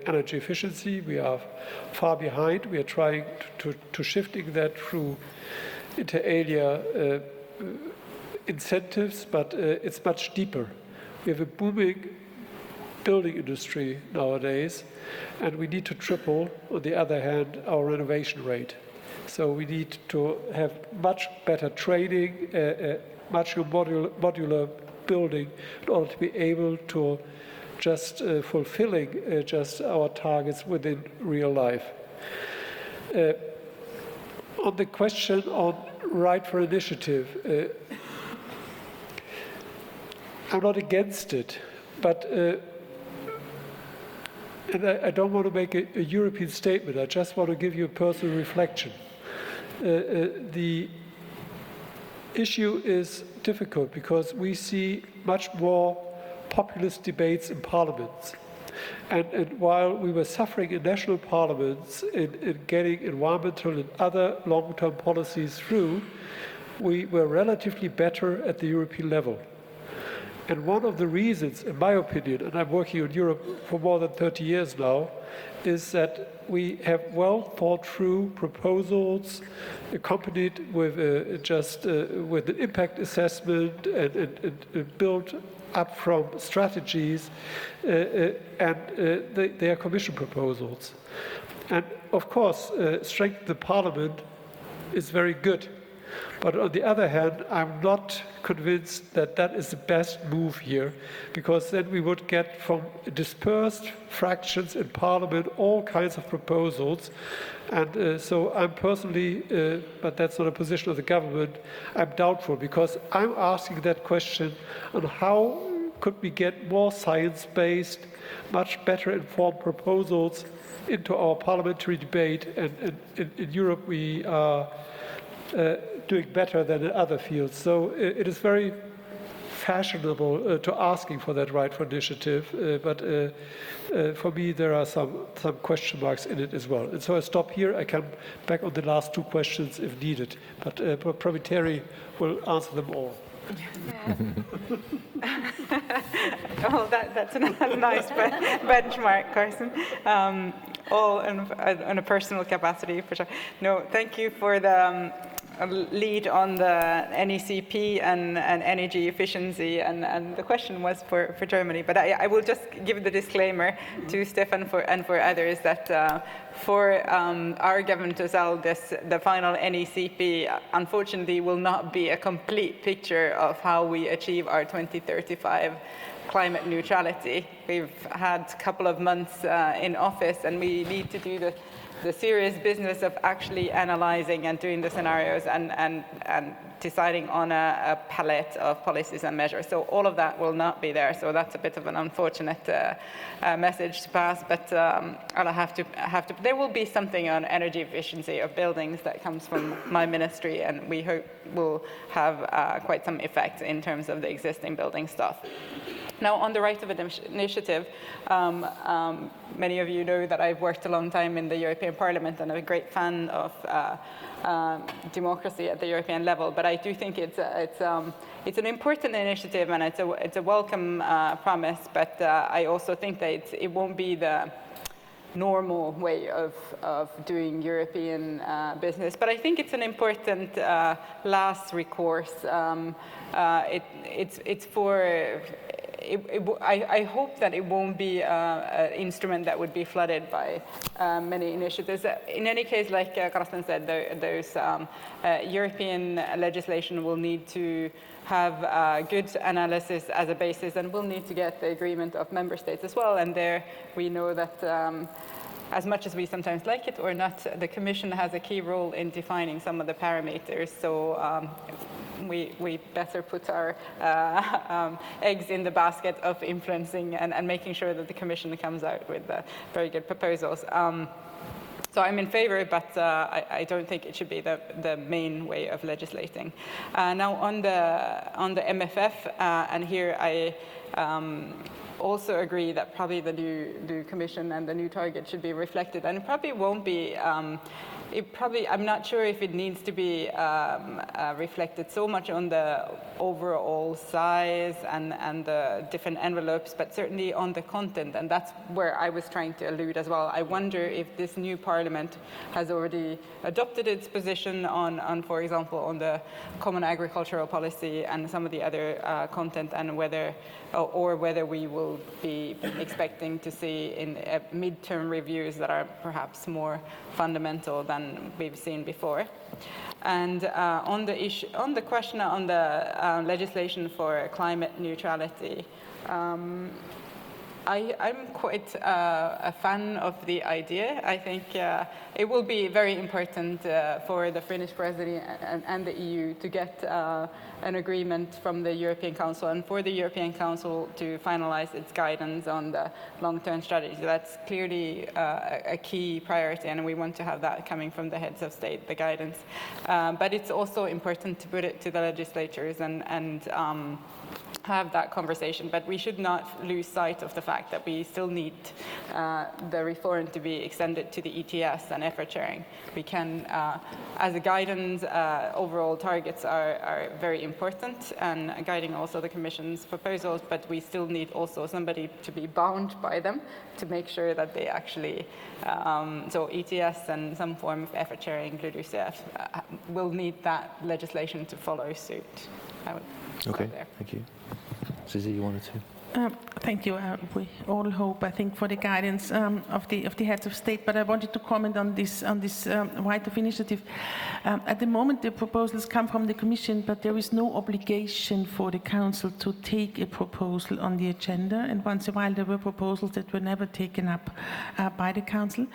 energy efficiency. We are far behind. We are trying to shifting that through inter alia incentives, but it's much deeper. We have a booming building industry nowadays, and we need to triple, on the other hand, our renovation rate. So we need to have much better training, much more modular building in order to be able to just fulfilling just our targets within real life. On the question on right for initiative, I'm not against it, but and I don't want to make a European statement. I just want to give you a personal reflection. The issue is difficult because we see much more populist debates in parliaments. And while we were suffering in national parliaments in getting environmental and other long-term policies through, we were relatively better at the European level. And one of the reasons, in my opinion, and I'm working in Europe for more than 30 years now, is that we have well thought through proposals accompanied with with an impact assessment and built up from strategies and their commission proposals. And of course, strengthening the parliament is very good. But on the other hand, I'm not convinced that that is the best move here, because then we would get from dispersed fractions in Parliament all kinds of proposals. And so I'm personally, but that's not a position of the government, I'm doubtful, because I'm asking that question on how could we get more science-based, much better informed proposals into our parliamentary debate? And in Europe, we are doing better than in other fields. So it is very fashionable to asking for that right for initiative, but for me there are some question marks in it as well. And so I stop here. I come back on the last two questions if needed, but probably Terhi will answer them all. Well, that's a nice benchmark, Karsten. All in a personal capacity, for sure. No, thank you for the lead on the NECP and energy efficiency, and the question was for Germany. But I will just give the disclaimer to Stefan and for others that for our government as well, the final NECP unfortunately will not be a complete picture of how we achieve our 2035 climate neutrality. We've had a couple of months in office, and we need to do the serious business of actually analyzing and doing the scenarios and deciding on a palette of policies and measures. So all of that will not be there. So that's a bit of an unfortunate message to pass. But I'll have to. There will be something on energy efficiency of buildings that comes from my ministry, and we hope will have quite some effect in terms of the existing building stuff. Now, on the right of initiative, many of you know that I've worked a long time in the European Parliament and I'm a great fan of democracy at the European level. But I do think it's an important initiative, and it's a welcome promise. But I also think that it won't be the normal way of doing European business. But I think it's an important last recourse. It's for. I hope that it won't be an instrument that would be flooded by many initiatives. In any case, like Karsten said, those European legislation will need to have good analysis as a basis, and will need to get the agreement of member states as well. And there we know that as much as we sometimes like it or not, the Commission has a key role in defining some of the parameters. So we better put our eggs in the basket of influencing and making sure that the Commission comes out with very good proposals. So I'm in favor, but I don't think it should be the main way of legislating. Now on the MFF, and here I also agree that probably the new Commission and the new target should be reflected, and it probably won't be. I'm not sure if it needs to be reflected so much on the overall size and the different envelopes, but certainly on the content, and that's where I was trying to allude as well. I wonder if this new parliament has already adopted its position on for example, on the common agricultural policy and some of the other content, and whether we will be expecting to see in midterm reviews that are perhaps more fundamental than we've seen before. And on the question on the legislation for climate neutrality, I'm quite a fan of the idea. I think it will be very important for the Finnish presidency and the EU to get an agreement from the European Council, and for the European Council to finalize its guidance on the long-term strategy. That's clearly a key priority, and we want to have that coming from the heads of state, the guidance. But it's also important to put it to the legislatures and have that conversation, but we should not lose sight of the fact that we still need the reform to be extended to the ETS and effort sharing. We can, as a guidance, overall targets are very important and guiding also the Commission's proposals, but we still need also somebody to be bound by them to make sure that they actually, so ETS and some form of effort sharing, LULUCF, will need that legislation to follow suit. Okay, thank you. Susie, you wanted to? Thank you. We all hope, I think, for the guidance of the heads of state. But I wanted to comment on this right of initiative. At the moment, the proposals come from the Commission, but there is no obligation for the Council to take a proposal on the agenda. And once in a while, there were proposals that were never taken up by the Council.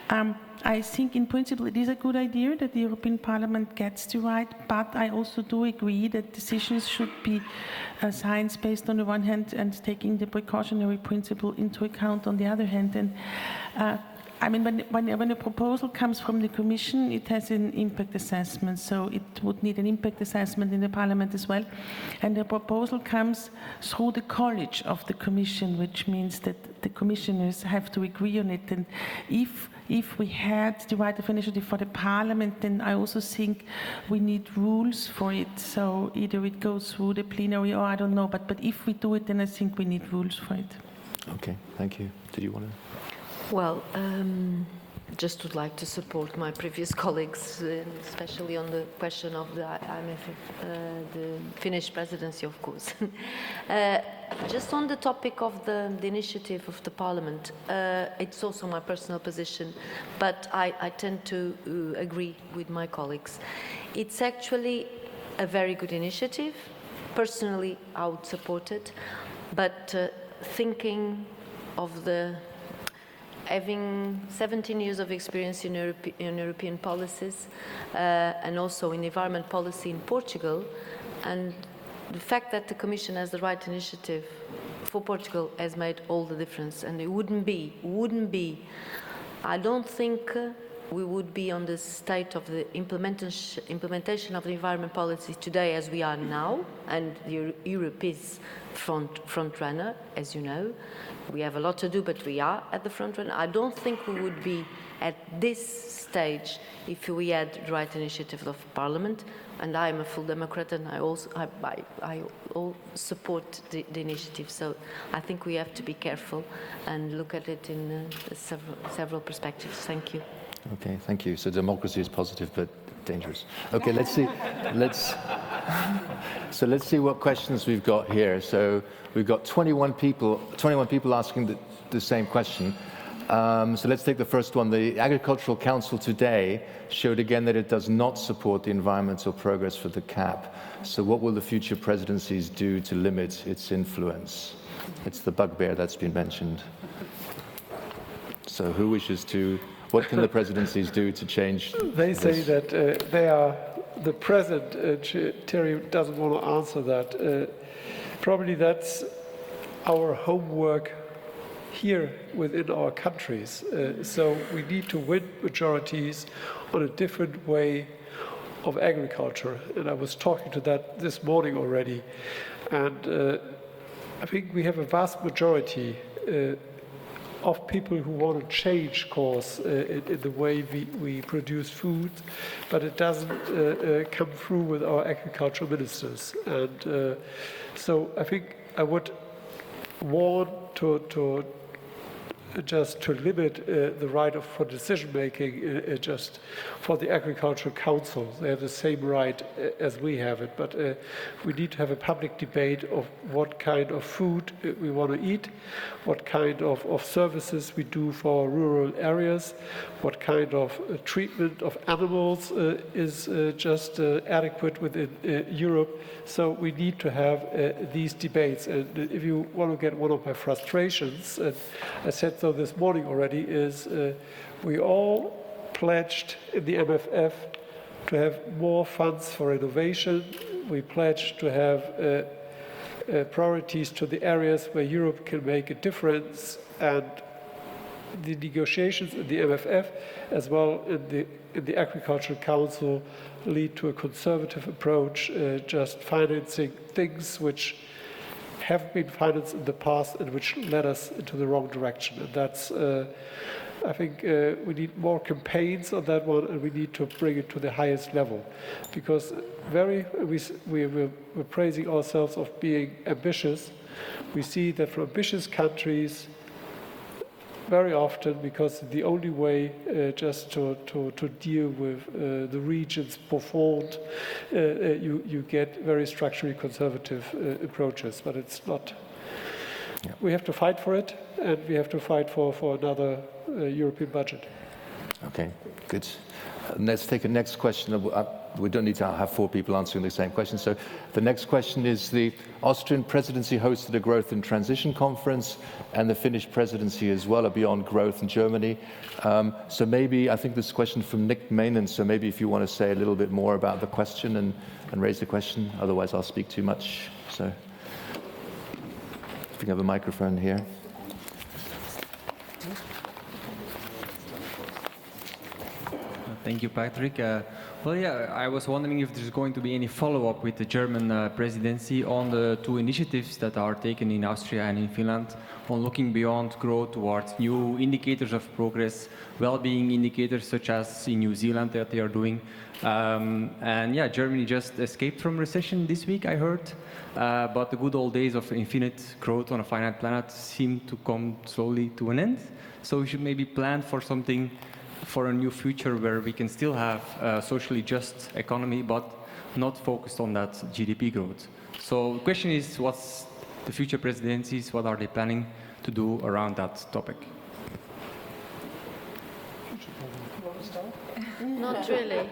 I think in principle it is a good idea that the European Parliament gets the right, but I also do agree that decisions should be science-based on the one hand and taking the precautionary principle into account on the other hand. And I mean, when a proposal comes from the Commission, it has an impact assessment, so it would need an impact assessment in the Parliament as well. And the proposal comes through the College of the Commission, which means that the Commissioners have to agree on it. And if we had the right of initiative for the Parliament, then I also think we need rules for it. So either it goes through the plenary or I don't know, but if we do it, then I think we need rules for it. Okay, thank you. Did you want to? Well, just would like to support my previous colleagues, especially on the question of the IMF, the Finnish presidency, of course. Just on the topic of the initiative of the Parliament, it's also my personal position, but I tend to agree with my colleagues. It's actually a very good initiative. Personally, I would support it, but thinking of having 17 years of experience in European policies and also in environment policy in Portugal, and the fact that the Commission has the right initiative for Portugal has made all the difference. And it wouldn't be, I don't think we would be on the state of the implementation of the environment policy today as we are now, and Europe is front runner, as you know. We have a lot to do, but we are at the front runner. I don't think we would be at this stage if we had the right initiative of Parliament. And I am a full Democrat, and I also support the initiative. So I think we have to be careful and look at it in several perspectives. Thank you. Okay, thank you. So democracy is positive, but dangerous. Okay, let's see. Let's see what questions we've got here. So we've got 21 people asking the same question. So let's take the first one. The Agricultural Council today showed again that it does not support the environmental progress for the CAP. So what will the future presidencies do to limit its influence? It's the bugbear that's been mentioned. So who wishes to, what can the presidencies do to change They this? say that they are the present. Terhi doesn't want to answer that. Probably that's our homework here within our countries. So we need to win majorities on a different way of agriculture. And I was talking to that this morning already. And I think we have a vast majority of people who want to change course in the way we produce food, but it doesn't come through with our agricultural ministers. And so I think I would want to limit the right for decision making just for the Agricultural Council. They have the same right as we have it, but we need to have a public debate of what kind of food we want to eat, what kind of services we do for rural areas, what kind of treatment of animals is just adequate within Europe. So we need to have these debates. And if you want to get one of my frustrations, and I said so this morning already, is we all pledged in the MFF to have more funds for innovation. We pledged to have priorities to the areas where Europe can make a difference, and the negotiations in the MFF as well in the Agricultural Council lead to a conservative approach, just financing things which have been financed in the past and which led us into the wrong direction. And that's, I think we need more campaigns on that one, and we need to bring it to the highest level. Because we're praising ourselves of being ambitious. We see that for ambitious countries, very often, because the only way just to deal with the region's performed, you get very structurally conservative approaches, but it's not. Yeah. We have to fight for it, and we have to fight for another European budget. Okay, good. Let's take a next question. We don't need to have 4 people answering the same question. So the next question is, the Austrian presidency hosted a growth and transition conference, and the Finnish presidency as well, a Beyond Growth in Germany. So maybe, I think this question from Nick Maynon, so maybe if you want to say a little bit more about the question and raise the question, otherwise I'll speak too much. So if we have a microphone here. Thank you, Patrick. Well, yeah, I was wondering if there's going to be any follow-up with the German presidency on the 2 initiatives that are taken in Austria and in Finland on looking beyond growth towards new indicators of progress, well-being indicators such as in New Zealand that they are doing. And yeah, Germany just escaped from recession this week, I heard, but the good old days of infinite growth on a finite planet seem to come slowly to an end. So we should maybe plan for something for a new future where we can still have a socially just economy, but not focused on that GDP growth. So the question is, what's the future presidencies, what are they planning to do around that topic? Not really.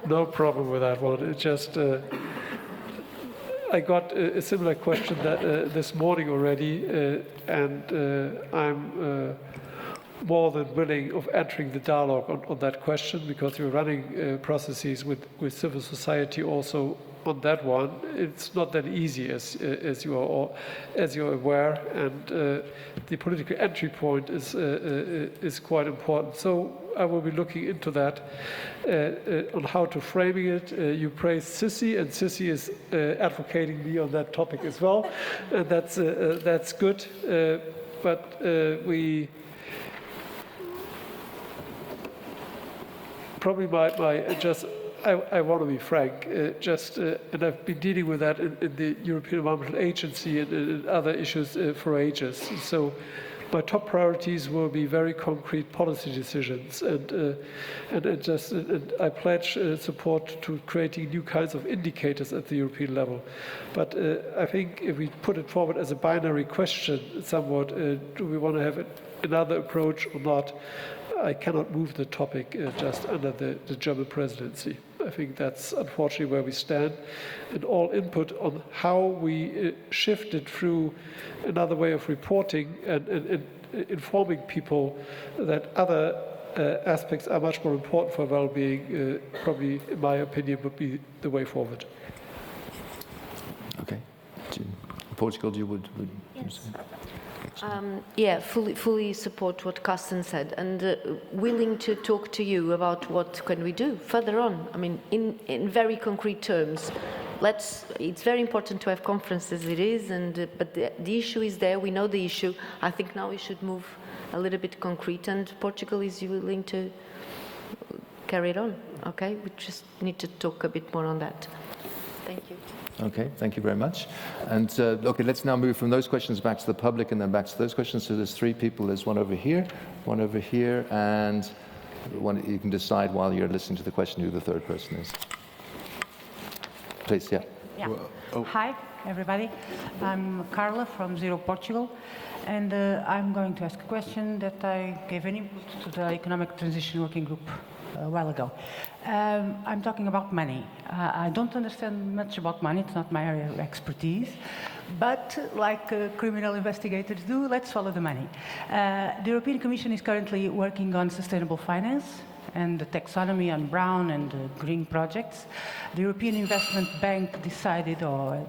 No problem with that one. It just, I got a similar question this morning already, and I'm more than willing of entering the dialogue on that question, because we're running processes with civil society also on that one. It's not that easy as you're aware, and the political entry point is quite important. So I will be looking into that on how to framing it. You praised Sissi, and Sissi is advocating me on that topic as well, and that's good. But we probably I want to be frank, and I've been dealing with that in the European Environmental Agency and in other issues for ages. So my top priorities will be very concrete policy decisions, and I pledge support to creating new kinds of indicators at the European level. But I think if we put it forward as a binary question somewhat, do we want to have another approach or not? I cannot move the topic just under the German presidency. I think that's unfortunately where we stand. And all input on how we shifted through another way of reporting and informing people that other aspects are much more important for well-being, probably, in my opinion, would be the way forward. Okay. Portugal, you would yes. Yeah, fully support what Karsten said, and willing to talk to you about what can we do further on. I mean, in very concrete terms. It's very important to have conferences, it is, but the issue is there, we know the issue. I think now we should move a little bit concrete, and Portugal is willing to carry it on, okay? We just need to talk a bit more on that. Thank you. Okay, thank you very much. And okay, let's now move from those questions back to the public and then back to those questions. So there's 3 people. There's one over here, and one, you can decide while you're listening to the question who the 3rd person is. Please, yeah. Well, oh. Hi, everybody. I'm Carla from Zero Portugal, and I'm going to ask a question that I gave an input to the Economic Transition Working Group a while ago. I'm talking about money. I don't understand much about money, it's not my area of expertise, but like criminal investigators do, let's follow the money. The European Commission is currently working on sustainable finance and the taxonomy on brown and green projects. The European Investment Bank decided or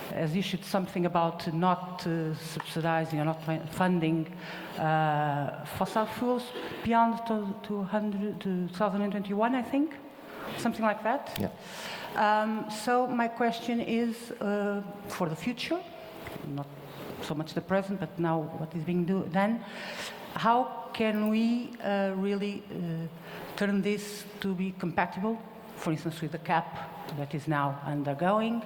has issued something about not subsidizing or not funding fossil fuels beyond 2021, I think, something like that. Yeah. So my question is for the future, not so much the present, but now what is being done, how can we really turn this to be compatible, for instance, with the cap that is now undergoing?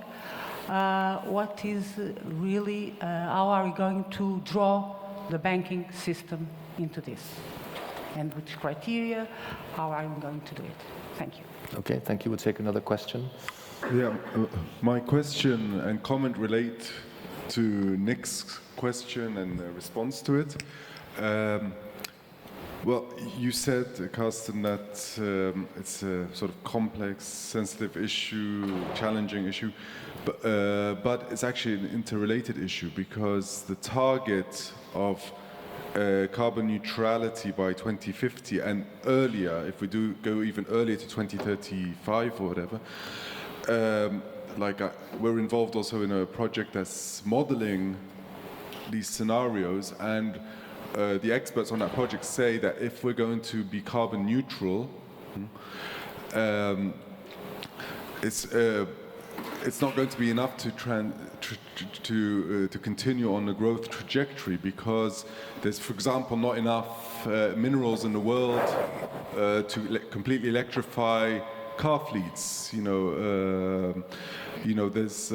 What is really, how are we going to draw the banking system into this? And which criteria, how are we going to do it? Thank you. Okay, thank you. We'll take another question. Yeah, my question and comment relate to Nick's question and response to it. Well, you said, Karsten, that it's a sort of complex, sensitive issue, challenging issue, but it's actually an interrelated issue because the target of carbon neutrality by 2050 and earlier, if we do go even earlier to 2035 or whatever, we're involved also in a project that's modeling these scenarios, and the experts on that project say that if we're going to be carbon neutral, it's not going to be enough to continue on the growth trajectory because there's, for example, not enough minerals in the world to completely electrify car fleets. There's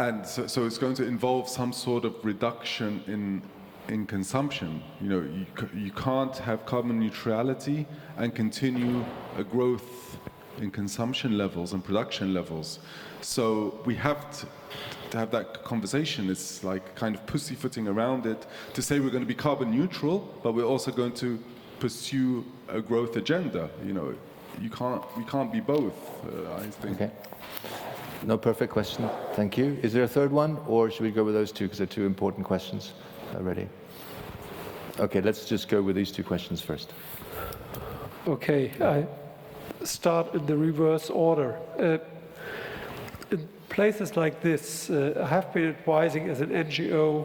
and so it's going to involve some sort of reduction in consumption. You can't have carbon neutrality and continue a growth in consumption levels and production levels. So we have to have that conversation. It's like kind of pussyfooting around it to say we're going to be carbon neutral, but we're also going to pursue a growth agenda. We can't be both, I think. Okay. No perfect question. Thank you. Is there a third one, or should we go with those two because they're two important questions already? Okay, let's just go with these two questions first. Okay, I start in the reverse order. In places like this, I have been advising as an NGO,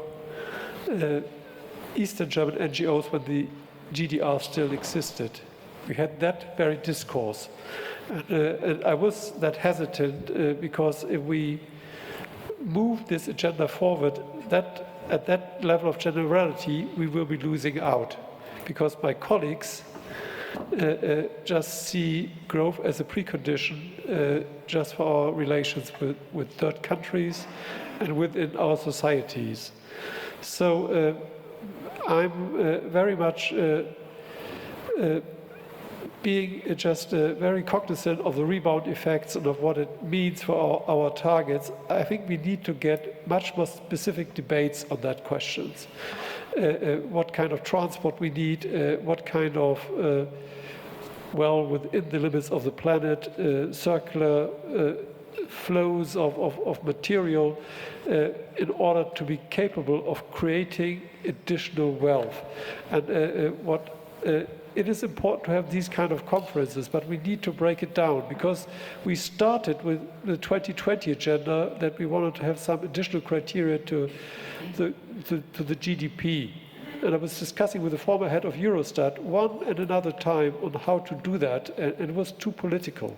Eastern German NGOs when the GDR still existed. We had that very discourse. And I was that hesitant because if we move this agenda forward, that at that level of generality, we will be losing out. Because my colleagues just see growth as a precondition just for our relations with third countries and within our societies. So I'm very much being just very cognizant of the rebound effects and of what it means for our targets. I think we need to get much more specific debates on that questions. What kind of transport we need, what kind of, within the limits of the planet, circular flows of material in order to be capable of creating additional wealth. And it is important to have these kind of conferences, but we need to break it down because we started with the 2020 agenda that we wanted to have some additional criteria to the GDP. And I was discussing with the former head of Eurostat one and another time on how to do that, and it was too political.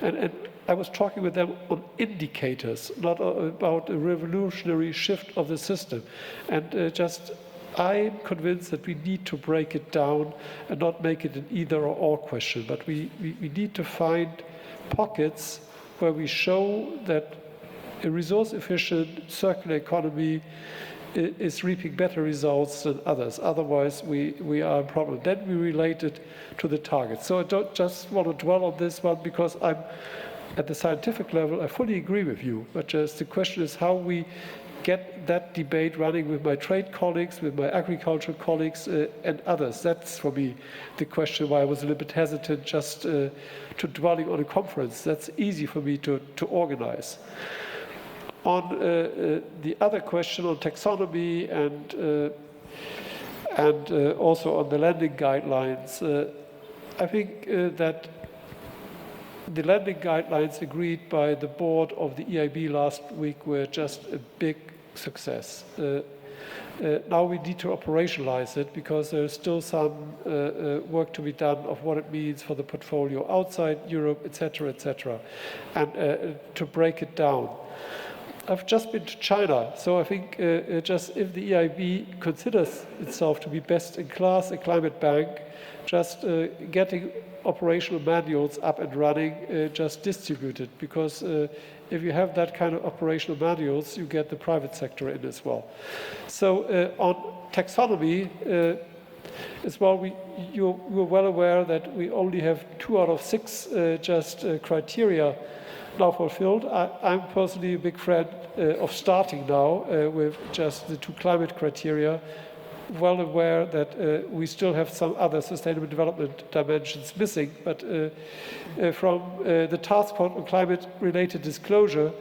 And I was talking with them on indicators, not about a revolutionary shift of the system. And I'm convinced that we need to break it down and not make it an either or question, but we need to find pockets where we show that a resource-efficient circular economy is reaping better results than others. Otherwise, we are a problem. Then we relate it to the target. So I don't just want to dwell on this one because I'm at the scientific level, I fully agree with you, but just the question is how we get that debate running with my trade colleagues, with my agricultural colleagues, and others. That's, for me, the question why I was a little bit hesitant just to dwelling on a conference. That's easy for me to organize. On the other question on taxonomy and also on the lending guidelines, I think that the lending guidelines agreed by the board of the EIB last week were just a big success. Now we need to operationalize it because there's still some work to be done of what it means for the portfolio outside Europe, etc., and to break it down. I've just been to China, so I think just if the EIB considers itself to be best in class, a climate bank, just getting operational manuals up and running, just distributed, because if you have that kind of operational manuals, you get the private sector in as well. So on taxonomy, as well, you're well aware that we only have 2 out of 6 criteria now fulfilled. I'm personally a big friend of starting now with just the 2 climate criteria, well aware that we still have some other sustainable development dimensions missing, but from the task force on climate-related disclosure,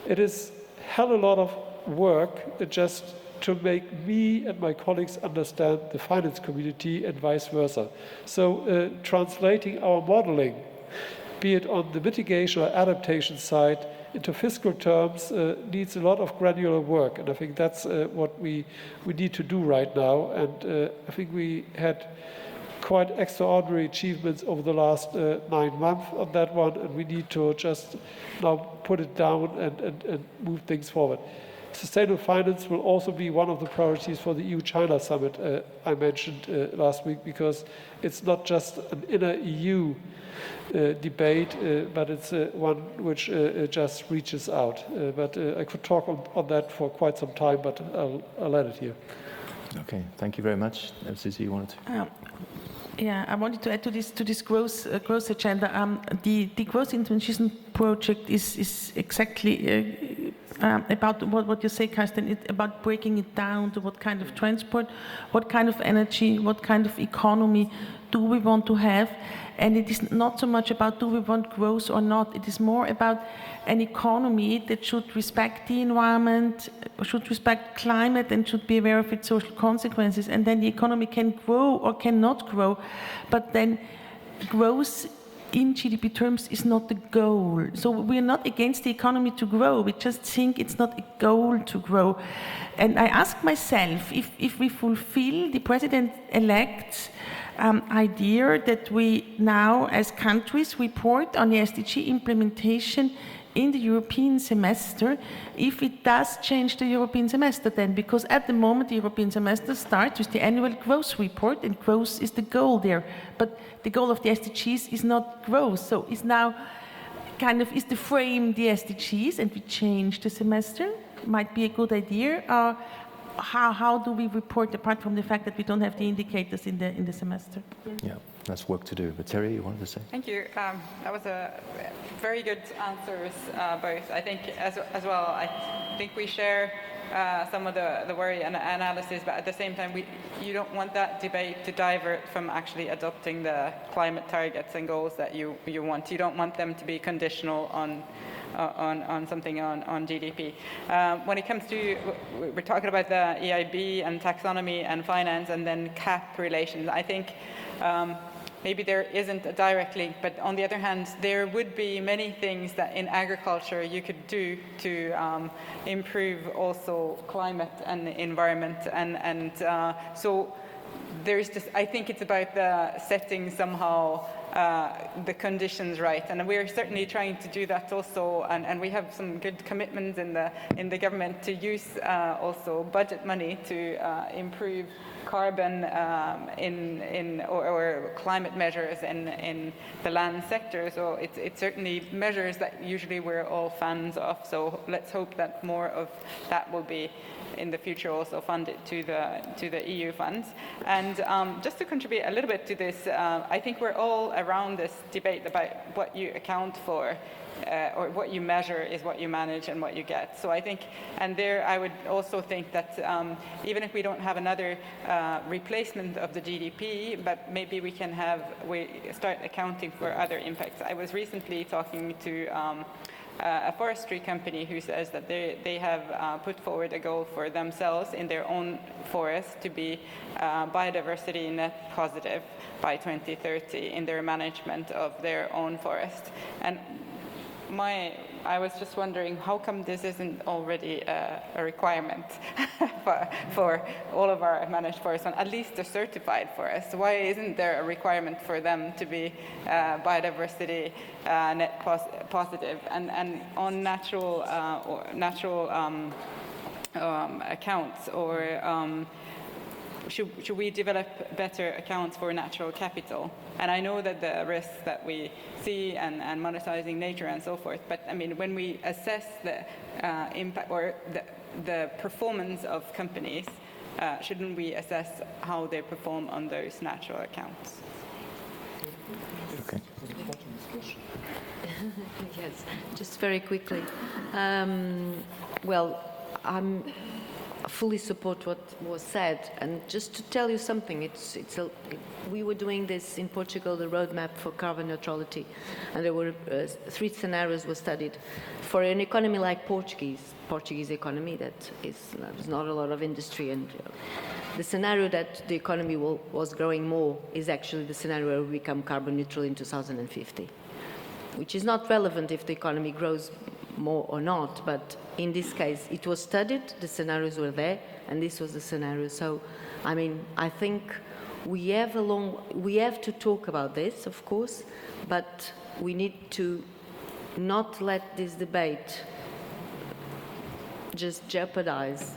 it is hell a lot of work just to make me and my colleagues understand the finance community and vice versa. So translating our modeling, be it on the mitigation or adaptation side, into fiscal terms needs a lot of granular work. And I think that's what we need to do right now. And I think we had quite extraordinary achievements over the last 9 months on that one. And we need to just now put it down and move things forward. Sustainable finance will also be one of the priorities for the EU-China summit I mentioned last week, because it's not just an inner EU debate, but it's one which just reaches out. But I could talk on that for quite some time, but I'll let it here. Okay, thank you very much. Susie, you wanted to? Yeah, I wanted to add to this growth agenda. The growth in transition project is exactly about what you say, Karsten. It's about breaking it down to what kind of transport, what kind of energy, what kind of economy do we want to have. And it is not so much about do we want growth or not. It is more about an economy that should respect the environment, should respect climate, and should be aware of its social consequences. And then the economy can grow or cannot grow. But then growth in GDP terms is not the goal. So we are not against the economy to grow. We just think it's not a goal to grow. And I ask myself, if we fulfill the president-elect's idea that we now, as countries, report on the SDG implementation in the European semester, if it does change the European semester then, because at the moment the European semester starts with the annual growth report, and growth is the goal there. But the goal of the SDGs is not growth, so it's now kind of, is the frame the SDGs, and we change the semester, might be a good idea. How do we report, apart from the fact that we don't have the indicators in the semester? Yeah, that's work to do. But Terhi, you wanted to say? Thank you. That was a very good answers, both. I think as well, I think we share some of the worry and analysis, but at the same time, you don't want that debate to divert from actually adopting the climate targets and goals that you want. You don't want them to be conditional on something on GDP. When it comes to, we're talking about the EIB and taxonomy and finance and then CAP relations, I think maybe there isn't a direct link, but on the other hand, there would be many things that in agriculture you could do to improve also climate and environment. And so there's just, I think it's about the setting somehow the conditions right, and we're certainly trying to do that also, and we have some good commitments in the government to use also budget money to improve carbon or climate measures in the land sector. So it's certainly measures that usually we're all fans of. So let's hope that more of that will be in the future also funded to the EU funds. And just to contribute a little bit to this, I think we're all around this debate about what you account for, or what you measure is what you manage and what you get. So I think, and there I would also think that even if we don't have another replacement of the GDP, but maybe we start accounting for other impacts. I was recently talking to a forestry company who says that they have put forward a goal for themselves in their own forest to be biodiversity net positive by 2030 in their management of their own forest. And I was just wondering, how come this isn't already a requirement for all of our managed forests, at least the certified forests? Why isn't there a requirement for them to be biodiversity net positive? And on natural accounts, or should we develop better accounts for natural capital? And I know that the risks that we see and monetizing nature and so forth, but I mean, when we assess the impact or the performance of companies, shouldn't we assess how they perform on those natural accounts? Okay. Yes, just very quickly. Well, I'm fully support what was said, and just to tell you something, we were doing this in Portugal, the roadmap for carbon neutrality, and there were 3 scenarios were studied. For an economy like Portuguese economy, there's not a lot of industry, and the scenario that the economy was growing more is actually the scenario where we become carbon neutral in 2050, which is not relevant if the economy grows more or not, but in this case, it was studied, the scenarios were there, and this was the scenario. So, I mean, I think we have to talk about this, of course, but we need to not let this debate just jeopardize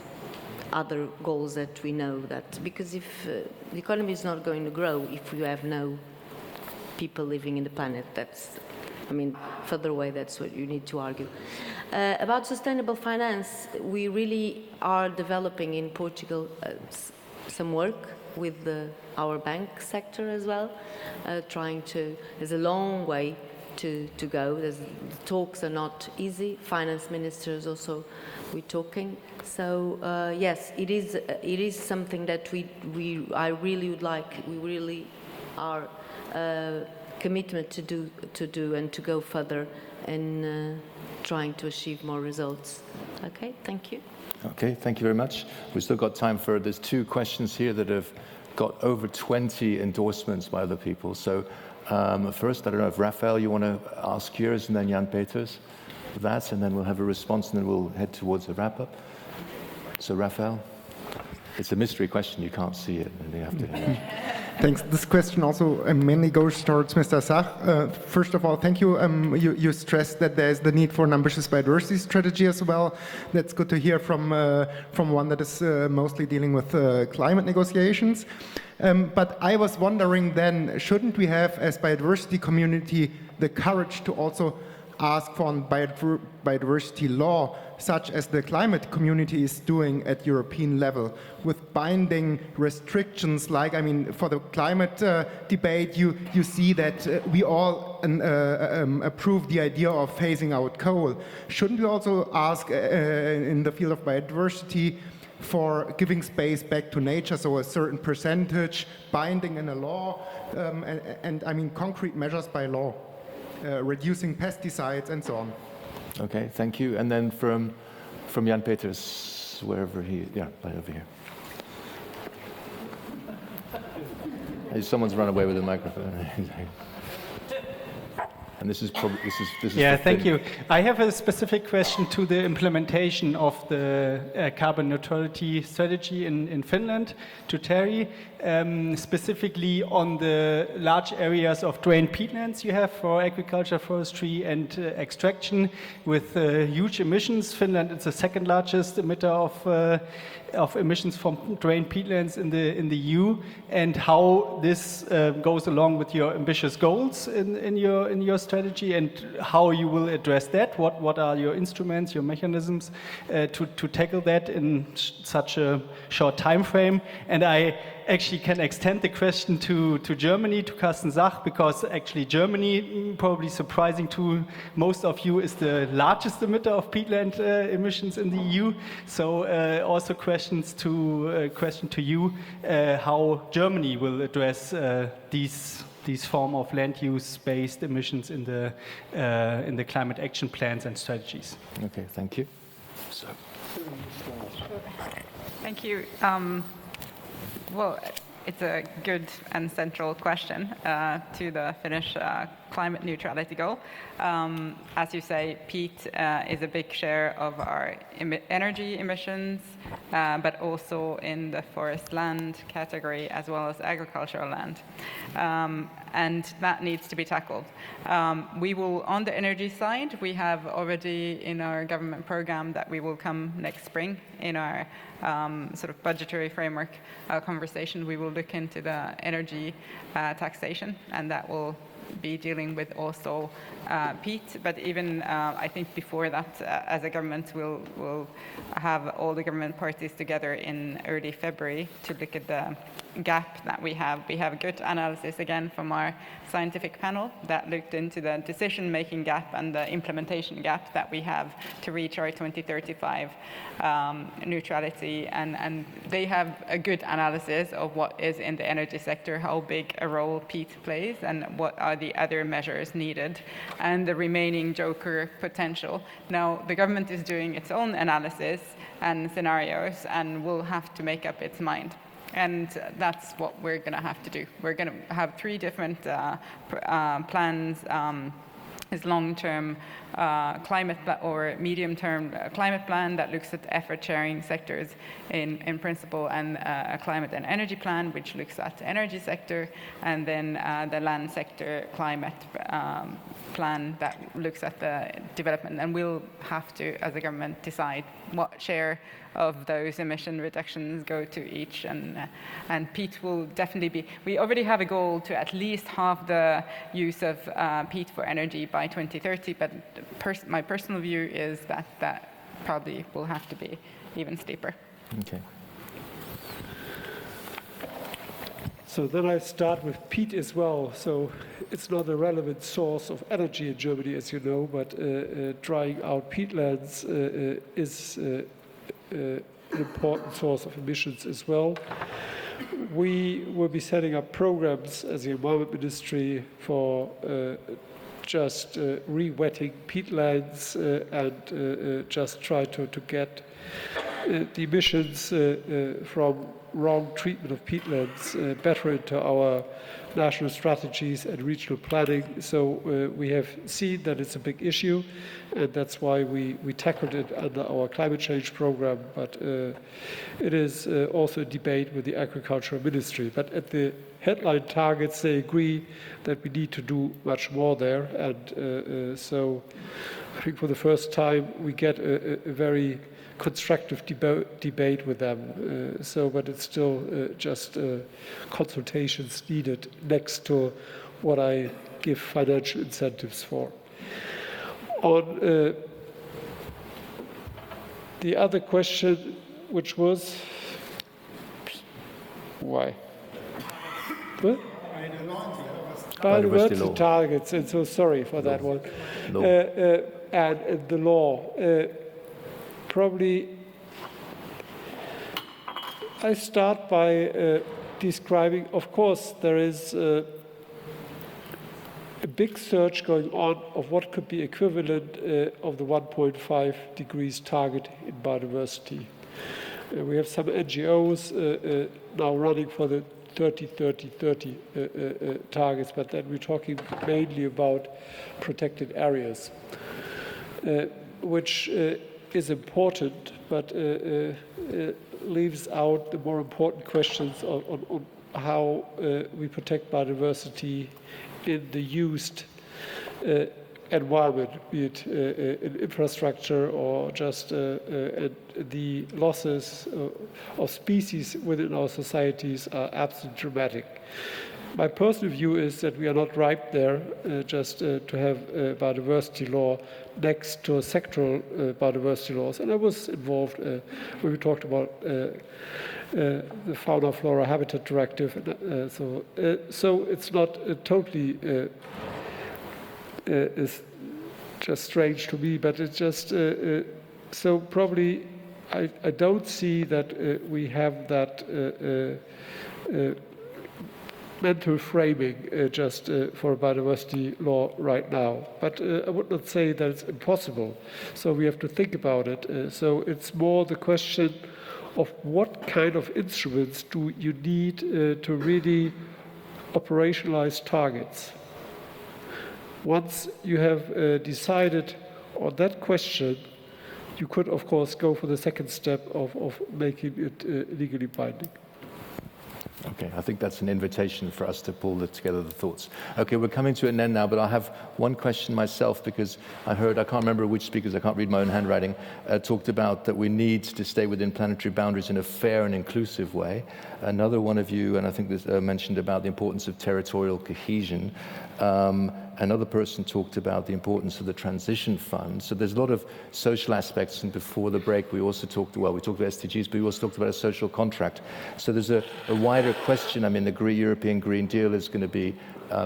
other goals that we know that, because if the economy is not going to grow if you have no people living in the planet, I mean, further away, that's what you need to argue. About sustainable finance, we really are developing in Portugal some work with our bank sector as well, there's a long way to go. The talks are not easy. Finance ministers also, we're talking. So yes, it is something that we really are commitment to do and to go further in trying to achieve more results. Okay, thank you. Okay, thank you very much. We've still got time there's 2 questions here that have got over 20 endorsements by other people. So first, I don't know if Raphael, you want to ask yours, and then Jan Peters that, and then we'll have a response, and then we'll head towards a wrap-up. So Raphael, it's a mystery question, you can't see it, and you have to... Thanks. This question also mainly goes towards Mr. Sach. First of all, thank you. You stressed that there is the need for an ambitious biodiversity strategy as well. That's good to hear from one that is mostly dealing with climate negotiations. But I was wondering then, shouldn't we have, as biodiversity community, the courage to also ask for a biodiversity law, such as the climate community is doing at European level, with binding restrictions like, I mean, for the climate debate, you see that we all approve the idea of phasing out coal. Shouldn't we also ask in the field of biodiversity for giving space back to nature, so a certain percentage, binding in a law, and I mean concrete measures by law? Reducing pesticides and so on. Okay, thank you. And then from Jan Peters, wherever right over here. Someone's run away with the microphone. And this is probably this is. Yeah, thank you. I have a specific question to the implementation of the carbon neutrality strategy in Finland, to Terhi, specifically on the large areas of drained peatlands you have for agriculture, forestry, and extraction, with huge emissions. Finland is the 2nd largest emitter of emissions from drained peatlands in the EU, and how this goes along with your ambitious goals in your strategy, and how you will address that. What are your instruments, your mechanisms to tackle that in such a short time frame? And I actually can extend the question to Germany, to Karsten Sach, because actually Germany, probably surprising to most of you, is the largest emitter of peatland emissions in the EU. So also question to you, how Germany will address these form of land use-based emissions in the climate action plans and strategies. Okay, thank you. So. Thank you. Well, it's a good and central question to the Finnish climate neutrality goal. As you say, peat is a big share of our energy emissions, but also in the forest land category as well as agricultural land. And that needs to be tackled. We will, on the energy side, we have already in our government program that we will come next spring in our sort of budgetary framework conversation, we will look into the energy taxation, and that will be dealing with also peat. But even I think before that, as a government, we'll have all the government parties together in early February to look at the gap that we have. We have good analysis again from our scientific panel that looked into the decision-making gap and the implementation gap that we have to reach our 2035 neutrality. And they have a good analysis of what is in the energy sector, how big a role peat plays, and what are the other measures needed, and the remaining joker potential. Now, the government is doing its own analysis and scenarios and will have to make up its mind. And that's what we're going to have to do. We're going to have 3 different plans. Is long-term climate or medium-term climate plan that looks at effort-sharing sectors in principle, and a climate and energy plan which looks at the energy sector, and then the land sector climate plan that looks at the development. And we'll have to, as a government, decide what share of those emission reductions go to each, and peat will definitely be. We already have a goal to at least halve the use of peat for energy by 2030, but my personal view is that that probably will have to be even steeper. Okay. So then I start with peat as well. So it's not a relevant source of energy in Germany, as you know, but drying out peatlands is an important source of emissions as well. We will be setting up programs as the Environment Ministry for just re-wetting peatlands and just try to get the emissions from wrong treatment of peatlands better into our national strategies and regional planning. So we have seen that it's a big issue, and that's why we tackled it under our climate change program. But it is also a debate with the Agricultural Ministry. But at the headline targets, they agree that we need to do much more there. And so I think for the first time we get a very constructive debate with them. But it's still just consultations needed next to what I give financial incentives for. On the other question, which was why? What? Biodiversity targets, and so sorry for that one. And the law. Probably I start by describing, of course, there is a big search going on of what could be equivalent of the 1.5 degrees target in biodiversity. We have some NGOs now running for the 30-30-30 targets, but then we're talking mainly about protected areas, which is important, but leaves out the more important questions on how we protect biodiversity in the used environment, be it in infrastructure or just the losses of species within our societies are absolutely dramatic. My personal view is that we are not ripe there just to have a biodiversity law next to sectoral biodiversity laws. And I was involved when we talked about the Fauna Flora Habitat Directive. So it's not totally is just strange to me, but it's just so probably I don't see that we have that mental framing just for a biodiversity law right now. But I would not say that it's impossible. So we have to think about it. So it's more the question of what kind of instruments do you need to really operationalize targets. Once you have decided on that question, you could, of course, go for the second step of making it legally binding. Okay, I think that's an invitation for us to pull together the thoughts. Okay, we're coming to an end now, but I have one question myself because I can't remember which speakers, I can't read my own handwriting, talked about that we need to stay within planetary boundaries in a fair and inclusive way. Another one of you, and I think this mentioned about the importance of territorial cohesion. Another person talked about the importance of the transition fund. So there's a lot of social aspects, and before the break we also talked about SDGs, but we also talked about a social contract. So there's a wider question. I mean, the European Green Deal is going to be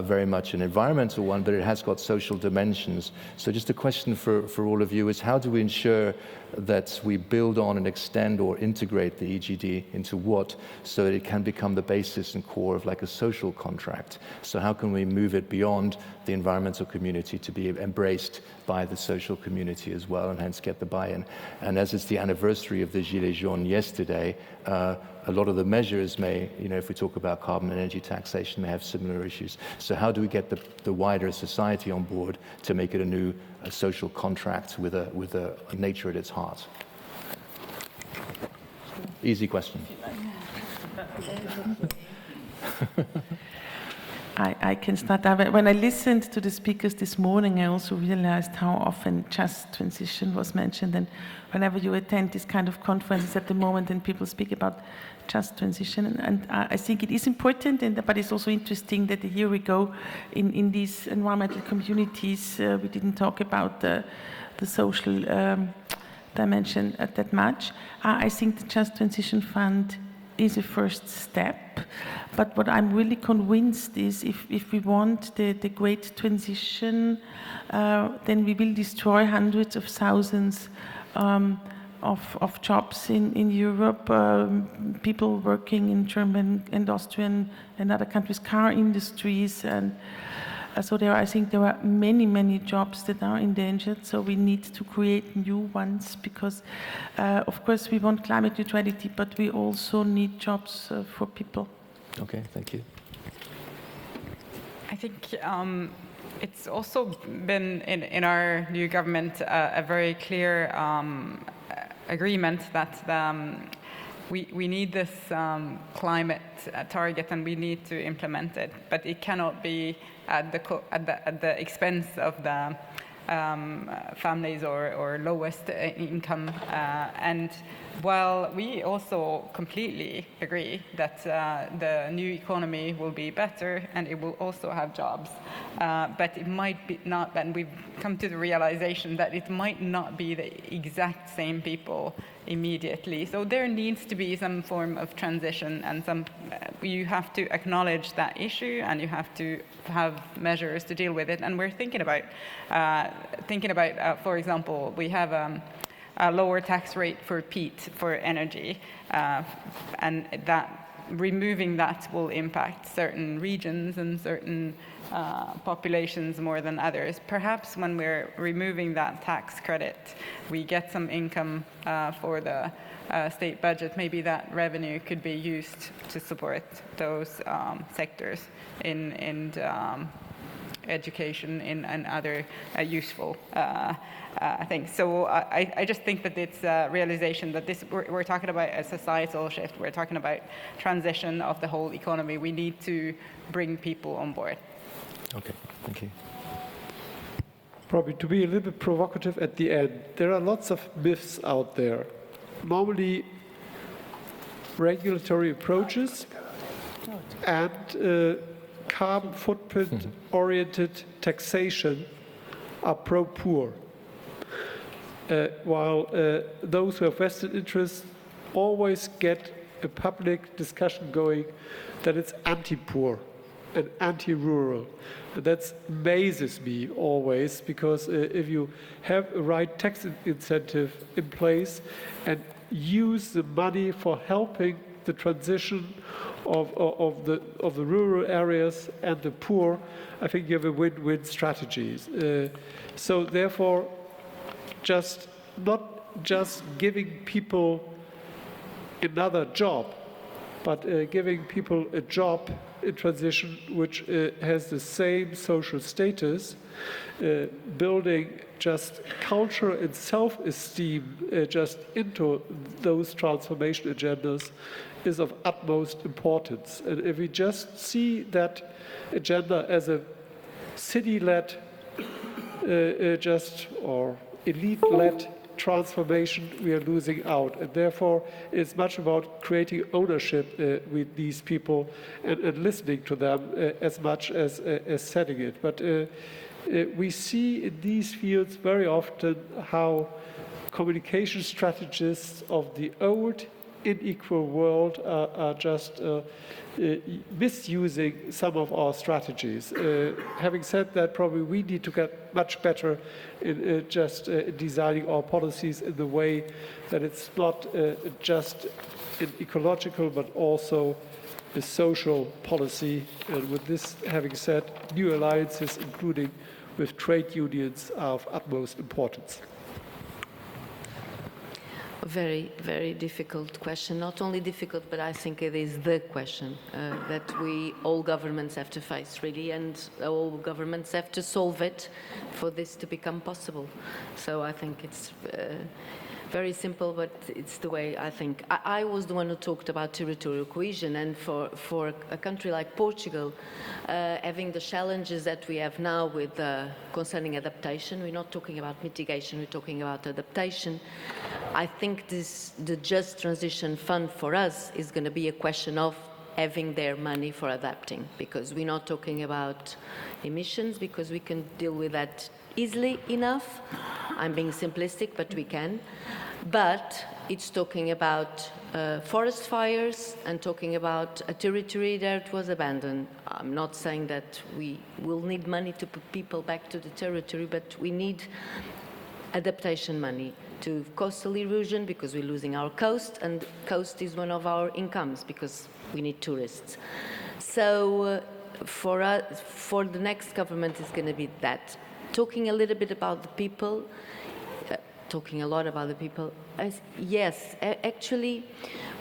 very much an environmental one, but it has got social dimensions. So just a question for all of you is, how do we ensure that we build on and extend or integrate the EGD into what, so that it can become the basis and core of like a social contract? So how can we move it beyond the environmental community to be embraced by the social community as well, and hence get the buy-in? And as it's the anniversary of the Gilets jaunes yesterday, a lot of the measures may, if we talk about carbon and energy taxation, may have similar issues. So how do we get the wider society on board to make it a social contract with a nature at its heart? Easy question. I can start. When I listened to the speakers this morning, I also realized how often just transition was mentioned. And whenever you attend this kind of conferences at the moment and people speak about just transition, and I think it is important, but it's also interesting that a year ago in these environmental communities, we didn't talk about the social dimension that much. I think the Just Transition Fund is a first step, but what I'm really convinced is if we want the great transition, then we will destroy hundreds of thousands of jobs in Europe, people working in German and Austrian and other countries, car industries, and so I think there are many jobs that are endangered, so we need to create new ones because, of course, we want climate neutrality, but we also need jobs for people. Okay, thank you. I think it's also been in our new government a very clear agreement that we need this climate target and we need to implement it, but it cannot be at the expense of the families or lowest income. And while we also completely agree that the new economy will be better and it will also have jobs, but it might be not, and we've come to the realization that it might not be the exact same people immediately. So there needs to be some form of transition, and you have to acknowledge that issue and you have to have measures to deal with it. And we're thinking about, for example, we have a lower tax rate for peat, for energy, and that removing that will impact certain regions and certain populations more than others. Perhaps when we're removing that tax credit, we get some income for the state budget. Maybe that revenue could be used to support those sectors in education and other useful things. So I just think that it's a realization that we're talking about a societal shift. We're talking about transition of the whole economy. We need to bring people on board. Okay, thank you. Probably to be a little bit provocative at the end, there are lots of myths out there. Normally, regulatory approaches and carbon footprint-oriented taxation are pro-poor, while those who have vested interests always get a public discussion going that it's anti-poor and anti-rural. That amazes me always, because if you have a right tax incentive in place and use the money for helping the transition of the rural areas and the poor, I think you have a win-win strategies. So therefore, not just giving people another job, but giving people a job in transition which has the same social status, building just culture and self-esteem just into those transformation agendas is of utmost importance. And if we just see that agenda as a city-led or elite-led transformation, we are losing out. And therefore, it's much about creating ownership with these people and listening to them as much as setting it. But we see in these fields very often how communication strategists of the old unequal world are just misusing some of our strategies. Having said that, probably we need to get much better in designing our policies in the way that it's not just an ecological but also a social policy. And with this having said, new alliances, including with trade unions, are of utmost importance. Very, very difficult question. Not only difficult, but I think it is the question that all governments have to face, really, and all governments have to solve it for this to become possible. So I think it's very simple, but it's the way I think. I was the one who talked about territorial cohesion, and for a country like Portugal, having the challenges that we have now with concerning adaptation, we're not talking about mitigation, we're talking about adaptation. I think the Just Transition Fund for us is going to be a question of having their money for adapting, because we're not talking about emissions, because we can deal with that easily enough. I'm being simplistic, but we can. But it's talking about forest fires and talking about a territory that was abandoned. I'm not saying that we will need money to put people back to the territory, but we need adaptation money to coastal erosion, because we're losing our coast, and coast is one of our incomes because we need tourists. So for the next government is going to be that. Talking a little bit about the people, talking a lot about the people. Yes, actually,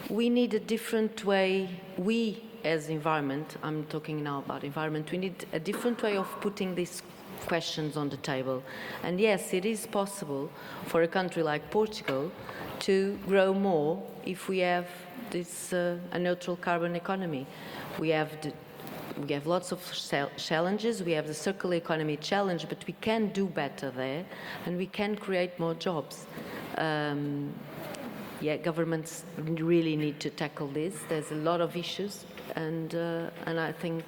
we need a different way. We, as environment, I'm talking now about environment, we need a different way of putting these questions on the table. And yes, it is possible for a country like Portugal to grow more if we have this a neutral carbon economy. We have lots of challenges. We have the circular economy challenge, but we can do better there, and we can create more jobs. Governments really need to tackle this. There's a lot of issues, and I think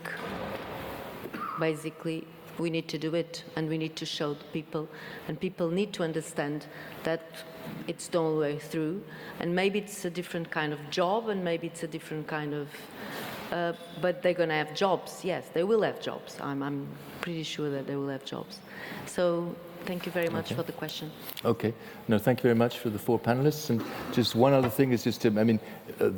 basically we need to do it, and we need to show the people, and people need to understand that it's the only way through, and maybe it's a different kind of job, and maybe it's a different kind of but they're going to have jobs. Yes, they will have jobs. I'm pretty sure that they will have jobs. So thank you very much for the question. Okay. No, thank you very much for the four panelists. And just one other thing is just to,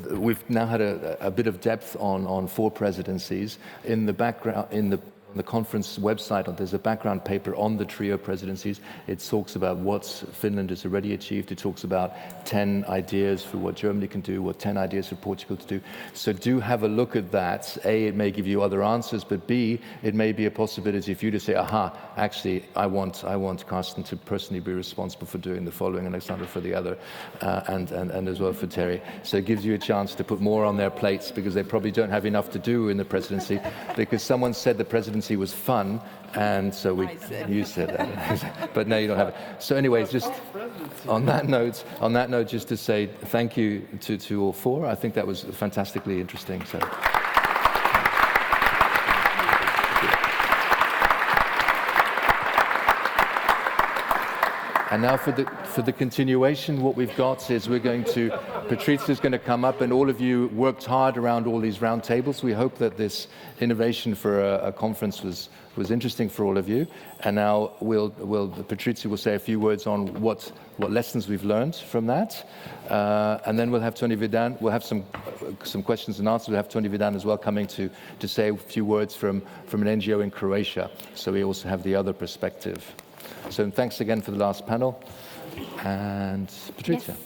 we've now had a bit of depth on four presidencies. In the background, in the conference website, there's a background paper on the trio presidencies. It talks about what Finland has already achieved. It talks about 10 ideas for what Germany can do, what 10 ideas for Portugal to do. So do have a look at that. A, it may give you other answers, but B, it may be a possibility for you to say, aha, actually, I want Karsten to personally be responsible for doing the following, and Alexandra for the other, and as well for Terhi. So it gives you a chance to put more on their plates, because they probably don't have enough to do in the presidency, because someone said the presidency was fun, and so you said that, but now you don't have it. So anyways, just on that note, just to say thank you to all four. I think that was fantastically interesting. So. And now for the continuation, what we've got is Patrizia's going to come up, and all of you worked hard around all these round tables. We hope that this innovation for a conference was interesting for all of you. And now Patrizia will say a few words on what lessons we've learned from that. And then we'll have Tony Vidan. We'll have some questions and answers. We'll have Tony Vidan as well coming to say a few words from an NGO in Croatia. So we also have the other perspective. So thanks again for the last panel. And Patrizia. Yes.